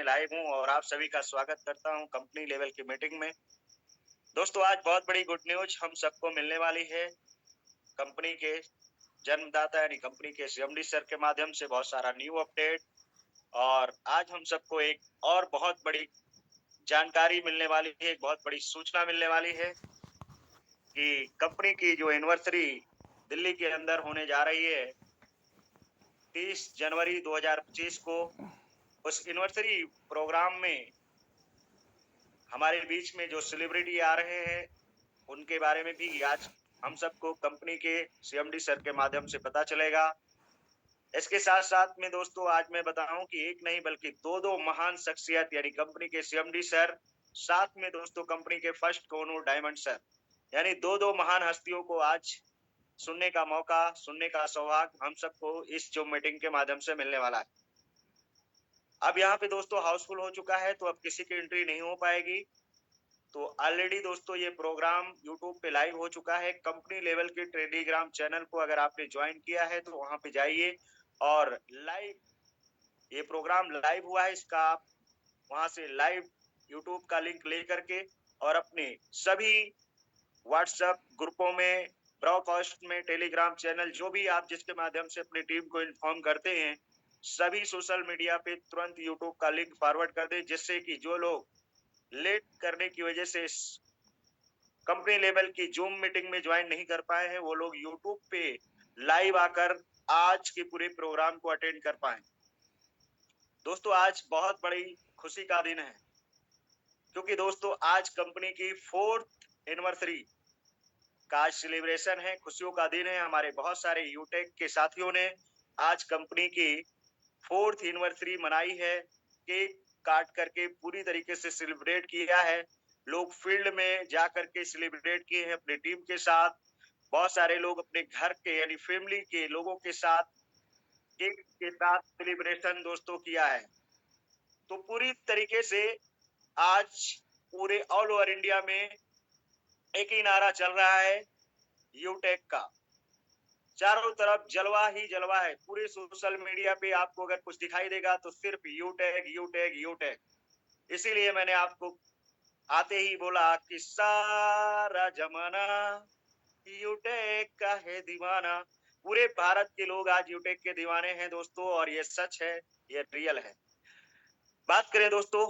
में लाइव हूँ और आप सभी का स्वागत करता हूँ कंपनी लेवल की मीटिंग में। दोस्तों, आज बहुत बड़ी गुड न्यूज हम सबको मिलने वाली है। कंपनी के जन्मदाता यानी कंपनी के सीएमडी सर के माध्यम से बहुत सारा न्यू अपडेट और आज हम सबको एक और बहुत बड़ी जानकारी मिलने वाली है, एक बहुत बड़ी सूचना मिलने वाली है कि कंपनी की जो एनिवर्सरी दिल्ली के अंदर होने जा रही है 30 जनवरी 2025 को, उस एनिवर्सरी प्रोग्राम में हमारे बीच में जो सेलिब्रिटी आ रहे हैं उनके बारे में भी आज हम सबको कंपनी के सीएमडी सर के माध्यम से पता चलेगा। इसके साथ साथ में दोस्तों आज मैं बताऊं कि एक नहीं बल्कि दो महान शख्सियत यानी कंपनी के सीएमडी सर, साथ में दोस्तों कंपनी के फर्स्ट ओनर डायमंड सर, यानी दो महान हस्तियों को आज सुनने का मौका, सुनने का सौभाग्य हम सबको इस जो मीटिंग के माध्यम से मिलने वाला है। अब यहाँ पे दोस्तों हाउसफुल हो चुका है तो अब किसी की एंट्री नहीं हो पाएगी। तो ऑलरेडी दोस्तों ये प्रोग्राम YouTube पे लाइव हो चुका है। कंपनी लेवल के टेलीग्राम चैनल को अगर आपने ज्वाइन किया है तो वहां पे जाइए और लाइव ये प्रोग्राम लाइव हुआ है, इसका आप वहां से लाइव YouTube का लिंक ले करके और अपने सभी व्हाट्सएप ग्रुपों में, ब्रॉडकास्ट में, टेलीग्राम चैनल जो भी आप जिसके माध्यम से अपनी टीम को इन्फॉर्म करते हैं, सभी सोशल मीडिया पे तुरंत YouTube का लिंक फॉरवर्ड कर दें, जिससे कि जो लोग लेट करने की वजह से कंपनी लेवल की जूम मीटिंग में ज्वाइन नहीं कर पाए हैं, वो लोग यूट्यूब पे लाइव आकर आज के पूरे प्रोग्राम को अटेंड कर पाए। दोस्तों, आज बहुत बड़ी खुशी का दिन है क्योंकि दोस्तों आज कंपनी की 4th एनिवर्सरी का आज सेलिब्रेशन है, खुशियों का दिन है। हमारे बहुत सारे यूटेक के साथियों ने आज कंपनी की 4th एनिवर्सरी मनाई है, केक काट करके पूरी तरीके से सेलिब्रेट किया है। लोग फील्ड में जा करके सेलिब्रेट किए हैं अपनी टीम के साथ, बहुत सारे लोग अपने घर के यानी फैमिली के लोगों के साथ केक के साथ सेलिब्रेशन दोस्तों किया है। तो पूरी तरीके से आज पूरे ऑल ओवर इंडिया में एक ही नारा चल रहा है यूटेक का, चारों तरफ जलवा ही जलवा है। पूरे सोशल मीडिया पे आपको अगर कुछ दिखाई देगा तो सिर्फ यूटेक यूटेक यूटेक। इसीलिए मैंने आपको आते ही बोला कि सारा जमाना यूटेक का है दीवाना। पूरे भारत के लोग आज यूटेक के दीवाने हैं दोस्तों, और ये सच है, ये रियल है। बात करें दोस्तों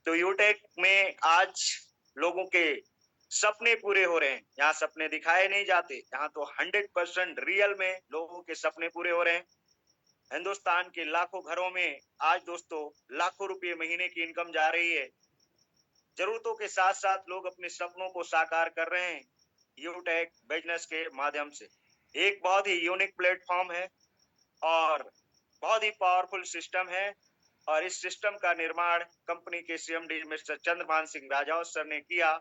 तो यूटेक में आज लोगों के सपने पूरे हो रहे हैं। यहाँ सपने दिखाए नहीं जाते, यहाँ तो 100% रियल में लोगों के सपने पूरे हो रहे हैं। हिंदुस्तान के लाखों घरों में आज दोस्तों लाखों रुपए महीने की इनकम जा रही है। जरूरतों के साथ साथ लोग अपने सपनों को साकार कर रहे हैं यूटेक बिजनेस के माध्यम से। एक बहुत ही यूनिक प्लेटफॉर्म है और बहुत ही पावरफुल सिस्टम है, और इस सिस्टम का निर्माण कंपनी के CMD mister Chandrabhan Singh Rajouri sir ने किया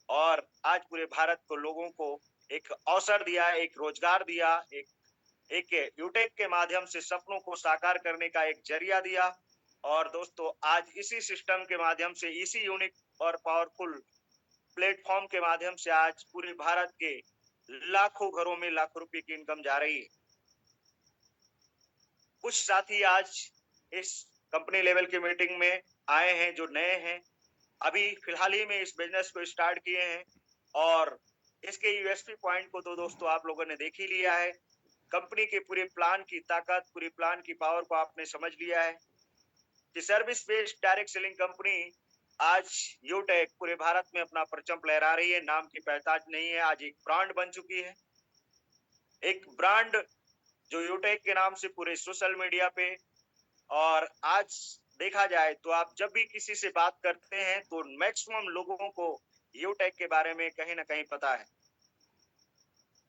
और आज पूरे भारत को लोगों को एक अवसर दिया, एक रोजगार दिया, एक यूटेक के माध्यम से सपनों को साकार करने का एक जरिया दिया। और दोस्तों आज इसी सिस्टम के माध्यम से, इसी यूनिक और पावरफुल प्लेटफॉर्म के माध्यम से आज पूरे भारत के लाखों घरों में लाखों रुपए की इनकम जा रही है। कुछ साथी आज इस कंपनी लेवल की मीटिंग में आए हैं जो नए हैं, अभी फिलहाल ही में इस बिजनेस को स्टार्ट किए हैं, और इसके यूएसपी पॉइंट को तो दोस्तों आप लोगों ने देख ही लिया है। कंपनी के पूरे प्लान की ताकत, पूरी प्लान की पावर को आपने समझ लिया है कि service based direct selling company आज यूटेक पूरे भारत में अपना परचम लहरा रही है। नाम की पहचान नहीं है, आज एक ब्रांड बन चुकी है। एक ब्रांड जो यूटेक के नाम से पूरे सोशल मीडिया पे, और आज देखा जाए तो आप जब भी किसी से बात करते हैं तो मैक्सिमम लोगों को यूटेक के बारे में कहीं ना कहीं पता है।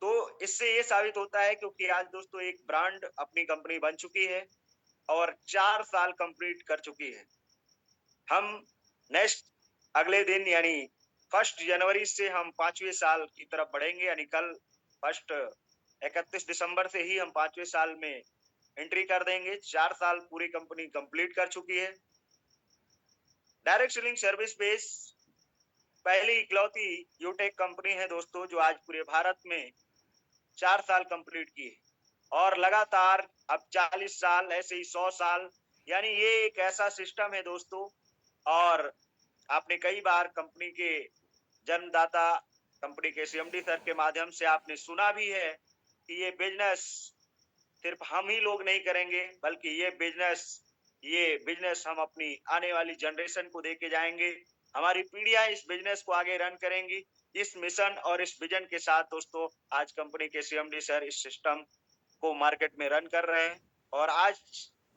तो इससे ये साबित होता है क्योंकि आज दोस्तों एक ब्रांड अपनी कंपनी बन चुकी है और 4 साल कंप्लीट कर चुकी है। हम नेक्स्ट अगले दिन यानी 1 जनवरी से हम 5वें साल की तरफ बढ़ेंगे, यानी कल 31 दिसंबर से ही हम 5वें साल में एंट्री कर देंगे। 4 साल पूरी कंपनी कंप्लीट कर चुकी है। डायरेक्ट सेलिंग सर्विस बेस पहली इकलौती यूटेक कंपनी है दोस्तों जो आज पूरे भारत में 4 साल कंप्लीट की है, और लगातार अब 40 साल, ऐसे ही 100 साल यानी ये एक ऐसा सिस्टम है दोस्तों, और आपने कई बार कंपनी के जन्मदाता, कंपनी के सीएमडी सर के माध्यम से आपने सुना भी है कि ये बिजनेस सिर्फ हम ही लोग नहीं करेंगे, बल्कि ये बिजनेस हम अपनी आने वाली जनरेशन को देके जाएंगे। हमारी पीढ़ियां इस बिजनेस को आगे रन करेंगी। इस मिशन और इस विजन के साथ दोस्तों आज कंपनी के सीएमडी सर इस सिस्टम को मार्केट में रन कर रहे हैं, और आज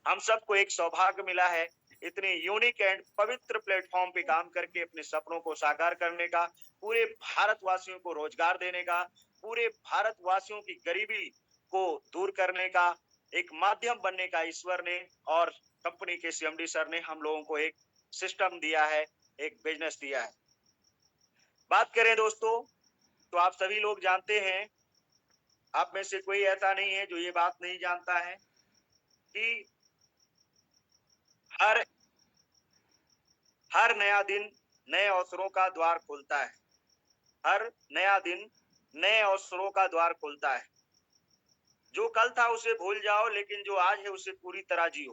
हम सबको एक सौभाग्य मिला है इतने यूनिक एंड पवित्र प्लेटफॉर्म पे काम करके अपने सपनों को साकार करने का, पूरे भारतवासियों को रोजगार देने का, पूरे भारतवासियों की गरीबी को दूर करने का एक माध्यम बनने का ईश्वर ने और कंपनी के सीएमडी सर ने हम लोगों को एक सिस्टम दिया है, एक बिजनेस दिया है। बात करें दोस्तों, तो आप सभी लोग जानते हैं, आप में से कोई ऐसा नहीं है जो ये बात नहीं जानता है कि हर हर नया दिन नए अवसरों का द्वार खोलता है। हर नया दिन नए अवसरों का द्वार खोलता है। जो कल था उसे भूल जाओ, लेकिन जो आज है उसे पूरी तरह जियो।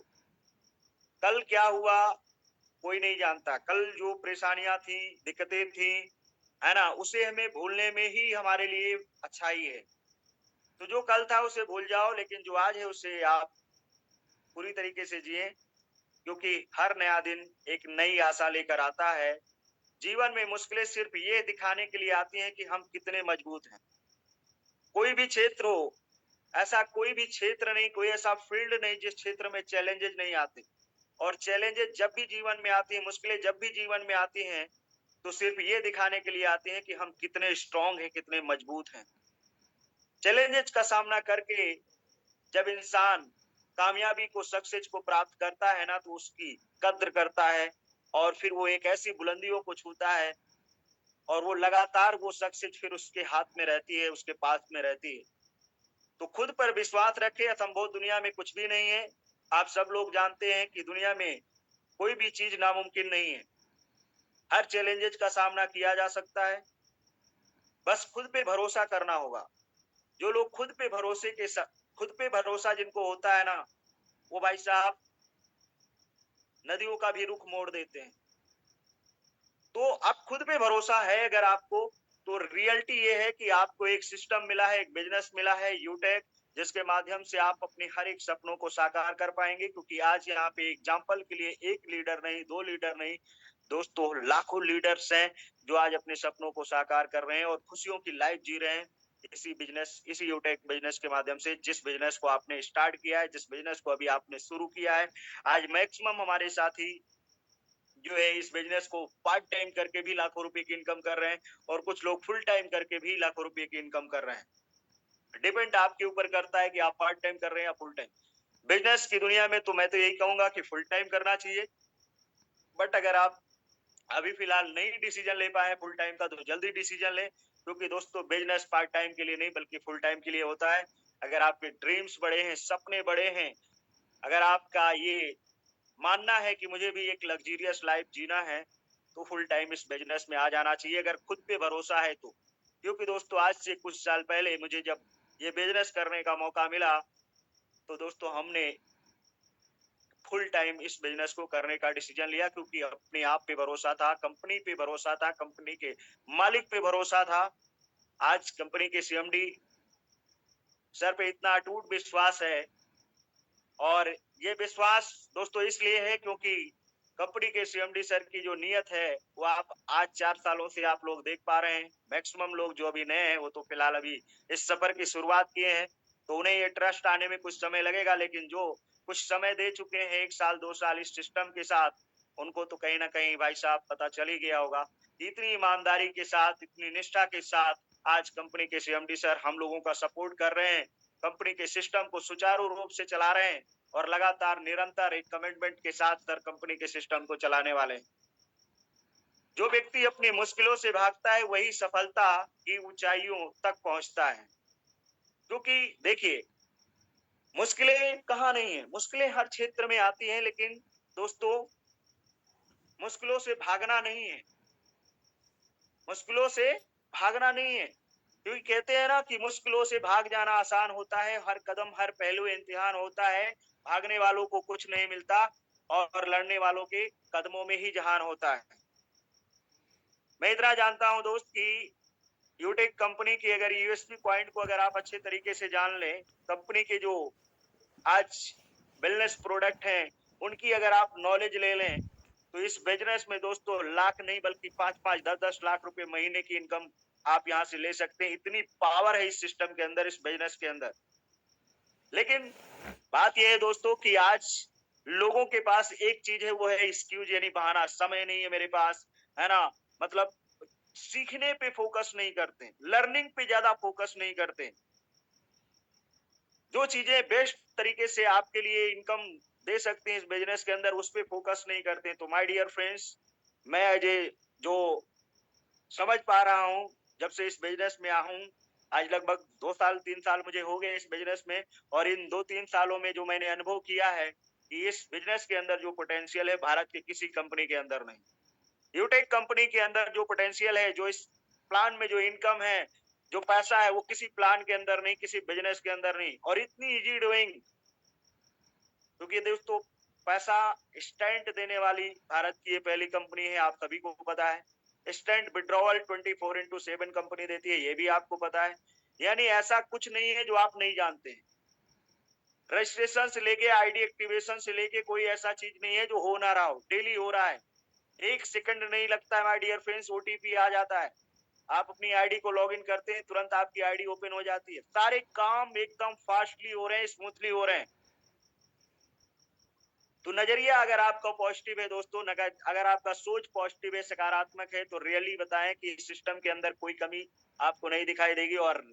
कल क्या हुआ कोई नहीं जानता। कल जो परेशानियां थी, दिक्कतें थी, है ना, उसे हमें भूलने में ही हमारे लिए अच्छाई है। तो जो कल था उसे भूल जाओ, लेकिन जो आज है उसे आप पूरी तरीके से जिए, क्योंकि हर नया दिन एक नई आशा लेकर आता है। जीवन में मुश्किलें सिर्फ ये दिखाने के लिए आती हैं कि हम कितने मजबूत हैं। कोई भी क्षेत्र हो, ऐसा कोई भी क्षेत्र नहीं, कोई ऐसा फील्ड नहीं जिस क्षेत्र में चैलेंजेस नहीं आते। और चैलेंजेस जब भी जीवन में आती हैं, मुश्किलें जब भी जीवन में आती हैं, तो सिर्फ ये दिखाने के लिए आती हैं कि हम कितने स्ट्रांग हैं, कितने मजबूत हैं। चैलेंजेस का सामना करके जब इंसान कामयाबी को, सक्सेस को प्राप्त करता है ना, तो उसकी कद्र करता है, और फिर वो एक ऐसी बुलंदियों को छूता है, और वो लगातार वो सक्सेस फिर उसके हाथ में रहती है, उसके पास में रहती है। तो खुद पर विश्वास रखें, असंभव दुनिया में कुछ भी नहीं है। आप सब लोग जानते हैं कि दुनिया में कोई भी चीज नामुमकिन नहीं है। हर चैलेंजेस का सामना किया जा सकता है, बस खुद पे भरोसा करना होगा। जो लोग खुद पे भरोसा जिनको होता है ना, वो भाई साहब नदियों का भी रुख मोड़ देते हैं। तो अब खुद पे भरोसा है अगर आपको, तो रियलिटी ये है कि आपको एक सिस्टम मिला है, एक बिजनेस मिला है यूटेक, जिसके माध्यम से आप अपने हर एक सपनों को साकार कर पाएंगे। क्योंकि आज यहाँ पे एग्जाम्पल के लिए एक लीडर नहीं, दो लीडर नहीं दोस्तों, लाखों लीडर्स हैं जो आज अपने सपनों को साकार कर रहे हैं और खुशियों की लाइफ जी रहे हैं इसी यूटेक बिजनेस के माध्यम से। जिस बिजनेस को आपने स्टार्ट किया है, जिस बिजनेस को अभी आपने शुरू किया है, आज मैक्सिमम हमारे साथी जो है इस बिजनेस को पार्ट टाइम करके भी लाखों रुपए की इनकम कर रहे हैं, और कुछ लोग फुल टाइम करके भी लाखों रुपए की इनकम कर रहे हैं। डिपेंड आपके ऊपर करता है कि आप पार्ट टाइम कर रहे हैं या फुल टाइम। बिजनेस की दुनिया में तो मैं तो यही कहूंगा कि फुल टाइम करना चाहिए, बट अगर आप अभी फिलहाल नहीं डिसीजन ले पाए फुल टाइम का, तो जल्दी डिसीजन लें, क्योंकि दोस्तों बिजनेस पार्ट टाइम के लिए नहीं बल्कि फुल टाइम के लिए होता है। अगर आपके ड्रीम्स बड़े हैं, सपने बड़े हैं, अगर आपका ये मानना है कि मुझे भी एक लग्जरियस लाइफ जीना है, तो फुल टाइम इस बिजनेस में आ जाना चाहिए, अगर खुद पे भरोसा है तो। क्योंकि दोस्तों आज से कुछ साल पहले मुझे जब ये बिजनेस करने का मौका मिला, तो दोस्तों हमने फुल टाइम इस बिजनेस को करने का डिसीजन लिया, क्योंकि अपने आप पे भरोसा था, कंपनी पे भरोसा था, कंपनी के मालिक पे भरोसा था। आज कंपनी के सीएमडी सर पे इतना अटूट विश्वास है, और ये विश्वास दोस्तों इसलिए है क्योंकि कंपनी के सीएमडी सर की जो नीयत है वो आप आज 4 सालों से आप लोग देख पा रहे हैं। मैक्सिमम लोग जो अभी नए हैं वो तो फिलहाल अभी इस सफर की शुरुआत किए हैं, तो उन्हें ये ट्रस्ट आने में कुछ समय लगेगा, लेकिन जो कुछ समय दे चुके हैं, 1 साल 2 साल इस सिस्टम के साथ, उनको तो कहीं ना कहीं भाई साहब पता चल ही गया होगा। इतनी ईमानदारी के साथ, इतनी निष्ठा के साथ आज कंपनी के सीएमडी सर हम लोगों का सपोर्ट कर रहे हैं, कंपनी के सिस्टम को सुचारू रूप से चला रहे हैं, और लगातार निरंतर एक कमिटमेंट के साथ सर कंपनी के सिस्टम को चलाने वाले हैं। जो व्यक्ति अपनी मुश्किलों से भागता है वही सफलता की ऊंचाइयों तक पहुंचता है। क्योंकि देखिए, मुश्किलें कहाँ नहीं है, मुश्किलें हर क्षेत्र में आती हैं, लेकिन दोस्तों मुश्किलों से भागना नहीं है, मुश्किलों से भागना नहीं है। क्योंकि कहते हैं ना कि मुश्किलों से भाग जाना आसान होता है, हर कदम हर पहलू इम्तिहान होता है, भागने वालों को कुछ नहीं मिलता, और लड़ने वालों के कदमों में ही जहान होता है। मैं इतना जानता हूं दोस्त कि यूटेक कंपनी की अगर यूएसपी पॉइंट को अगर आप अच्छे तरीके से जान लें, कंपनी के जो आज वेलनेस प्रोडक्ट हैं, उनकी अगर आप नॉलेज ले लें, तो इस बिजनेस में दोस्तों लाख नहीं बल्कि 5-5, 10-10 लाख रुपए महीने की इनकम आप यहाँ से ले सकते हैं। इतनी पावर है इस सिस्टम के अंदर, इस बिजनेस के अंदर। लेकिन बात यह है दोस्तों कि आज लोगों के पास एक चीज है, वो है एक्सक्यूज यानी बहाना। समय नहीं है मेरे पास, है ना? मतलब सीखने पे फोकस नहीं करते, लर्निंग पे ज्यादा फोकस नहीं करते। जो चीजें बेस्ट तरीके से आपके लिए इनकम दे सकती हैं इस बिजनेस के अंदर, उस पे फोकस नहीं करते। तो माय डियर फ्रेंड्स, मैं अजय जो समझ पा रहा हूं, जब से इस बिजनेस में आया हूं, आज लगभग 2 साल 3 साल मुझे हो गए इस बिजनेस में, और इन 2-3 सालों में जो मैंने अनुभव किया है कि इस बिजनेस के अंदर जो पोटेंशियल है, भारत के किसी कंपनी के अंदर नहीं। यूटेक कंपनी के अंदर जो पोटेंशियल है, जो इस प्लान में जो इनकम है, जो पैसा है, वो किसी प्लान के अंदर नहीं, किसी बिजनेस के अंदर नहीं। और इतनी इजी डूइंग, क्योंकि दोस्तों पैसा स्टैंड देने वाली भारत की ये पहली कंपनी है, आप सभी को पता है। स्टैंड विड्रॉवल 24/7 कंपनी देती है, ये भी आपको पता है। यानी ऐसा कुछ नहीं है जो आप नहीं जानते हैं। रजिस्ट्रेशन से लेके आईडी एक्टिवेशन से लेके कोई ऐसा चीज नहीं है जो हो ना रहा हो, डेली हो रहा है। 1 सेकंड नहीं लगता है माय डियर फ्रेंड्स, ओटीपी आ जाता है। आप अपनी आईडी को लॉगिन करते हैं, तुरंत आपकी आईडी ओपन हो जाती है। सारे काम एकदम फास्टली हो रहे हैं, स्मूथली हो रहे हैं। तो नजरिया अगर आपका पॉजिटिव है दोस्तों, अगर आपका सोच पॉजिटिव है, सकारात्मक है, तो रियली बताएं कि इस सिस्टम के अंदर कोई कमी आपको नहीं दिखाई देगी, और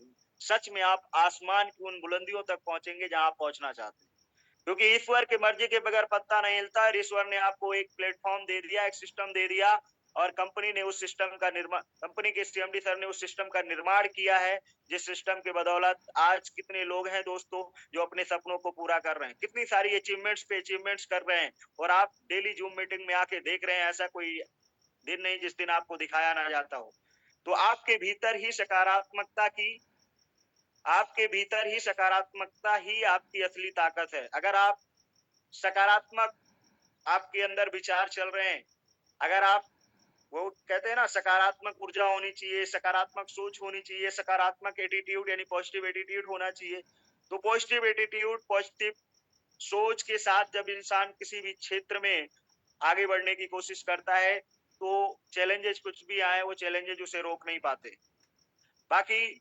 सच में आप आसमान की उन बुलंदियों तक पहुंचेंगे जहां आप पहुंचना चाहते हैं। क्योंकि ईश्वर की मर्जी के बगैर पत्ता नहीं हिलता। ईश्वर ने आपको एक प्लेटफॉर्म दे दिया, एक सिस्टम दे दिया, और कंपनी ने उस सिस्टम का निर्माण, कंपनी के सीएमडी सर ने उस सिस्टम का निर्माण किया है, जिस सिस्टम के बदौलत आज कितने लोग हैं दोस्तों जो अपने सपनों को पूरा कर रहे हैं, कितनी सारी अचीवमेंट्स पे अचीवमेंट्स कर रहे हैं। और आप डेली जूम मीटिंग में आके देख रहे हैं, ऐसा कोई दिन नहीं जिस दिन आपको दिखाया ना जाता हो। तो आपके भीतर ही सकारात्मकता ही आपकी असली ताकत है। अगर आप सकारात्मक, आपके अंदर विचार चल रहे हैं, अगर आप, वो कहते हैं ना, सकारात्मक ऊर्जा होनी चाहिए, सकारात्मक सोच होनी चाहिए, सकारात्मक एटीट्यूड यानी पॉजिटिव एटीट्यूड होना चाहिए। तो पॉजिटिव एटीट्यूड, पॉजिटिव सोच के साथ जब इंसान किसी भी क्षेत्र में आगे बढ़ने की कोशिश करता है, तो चैलेंजेस कुछ भी आए, वो चैलेंजेस उसे रोक नहीं पाते। बाकी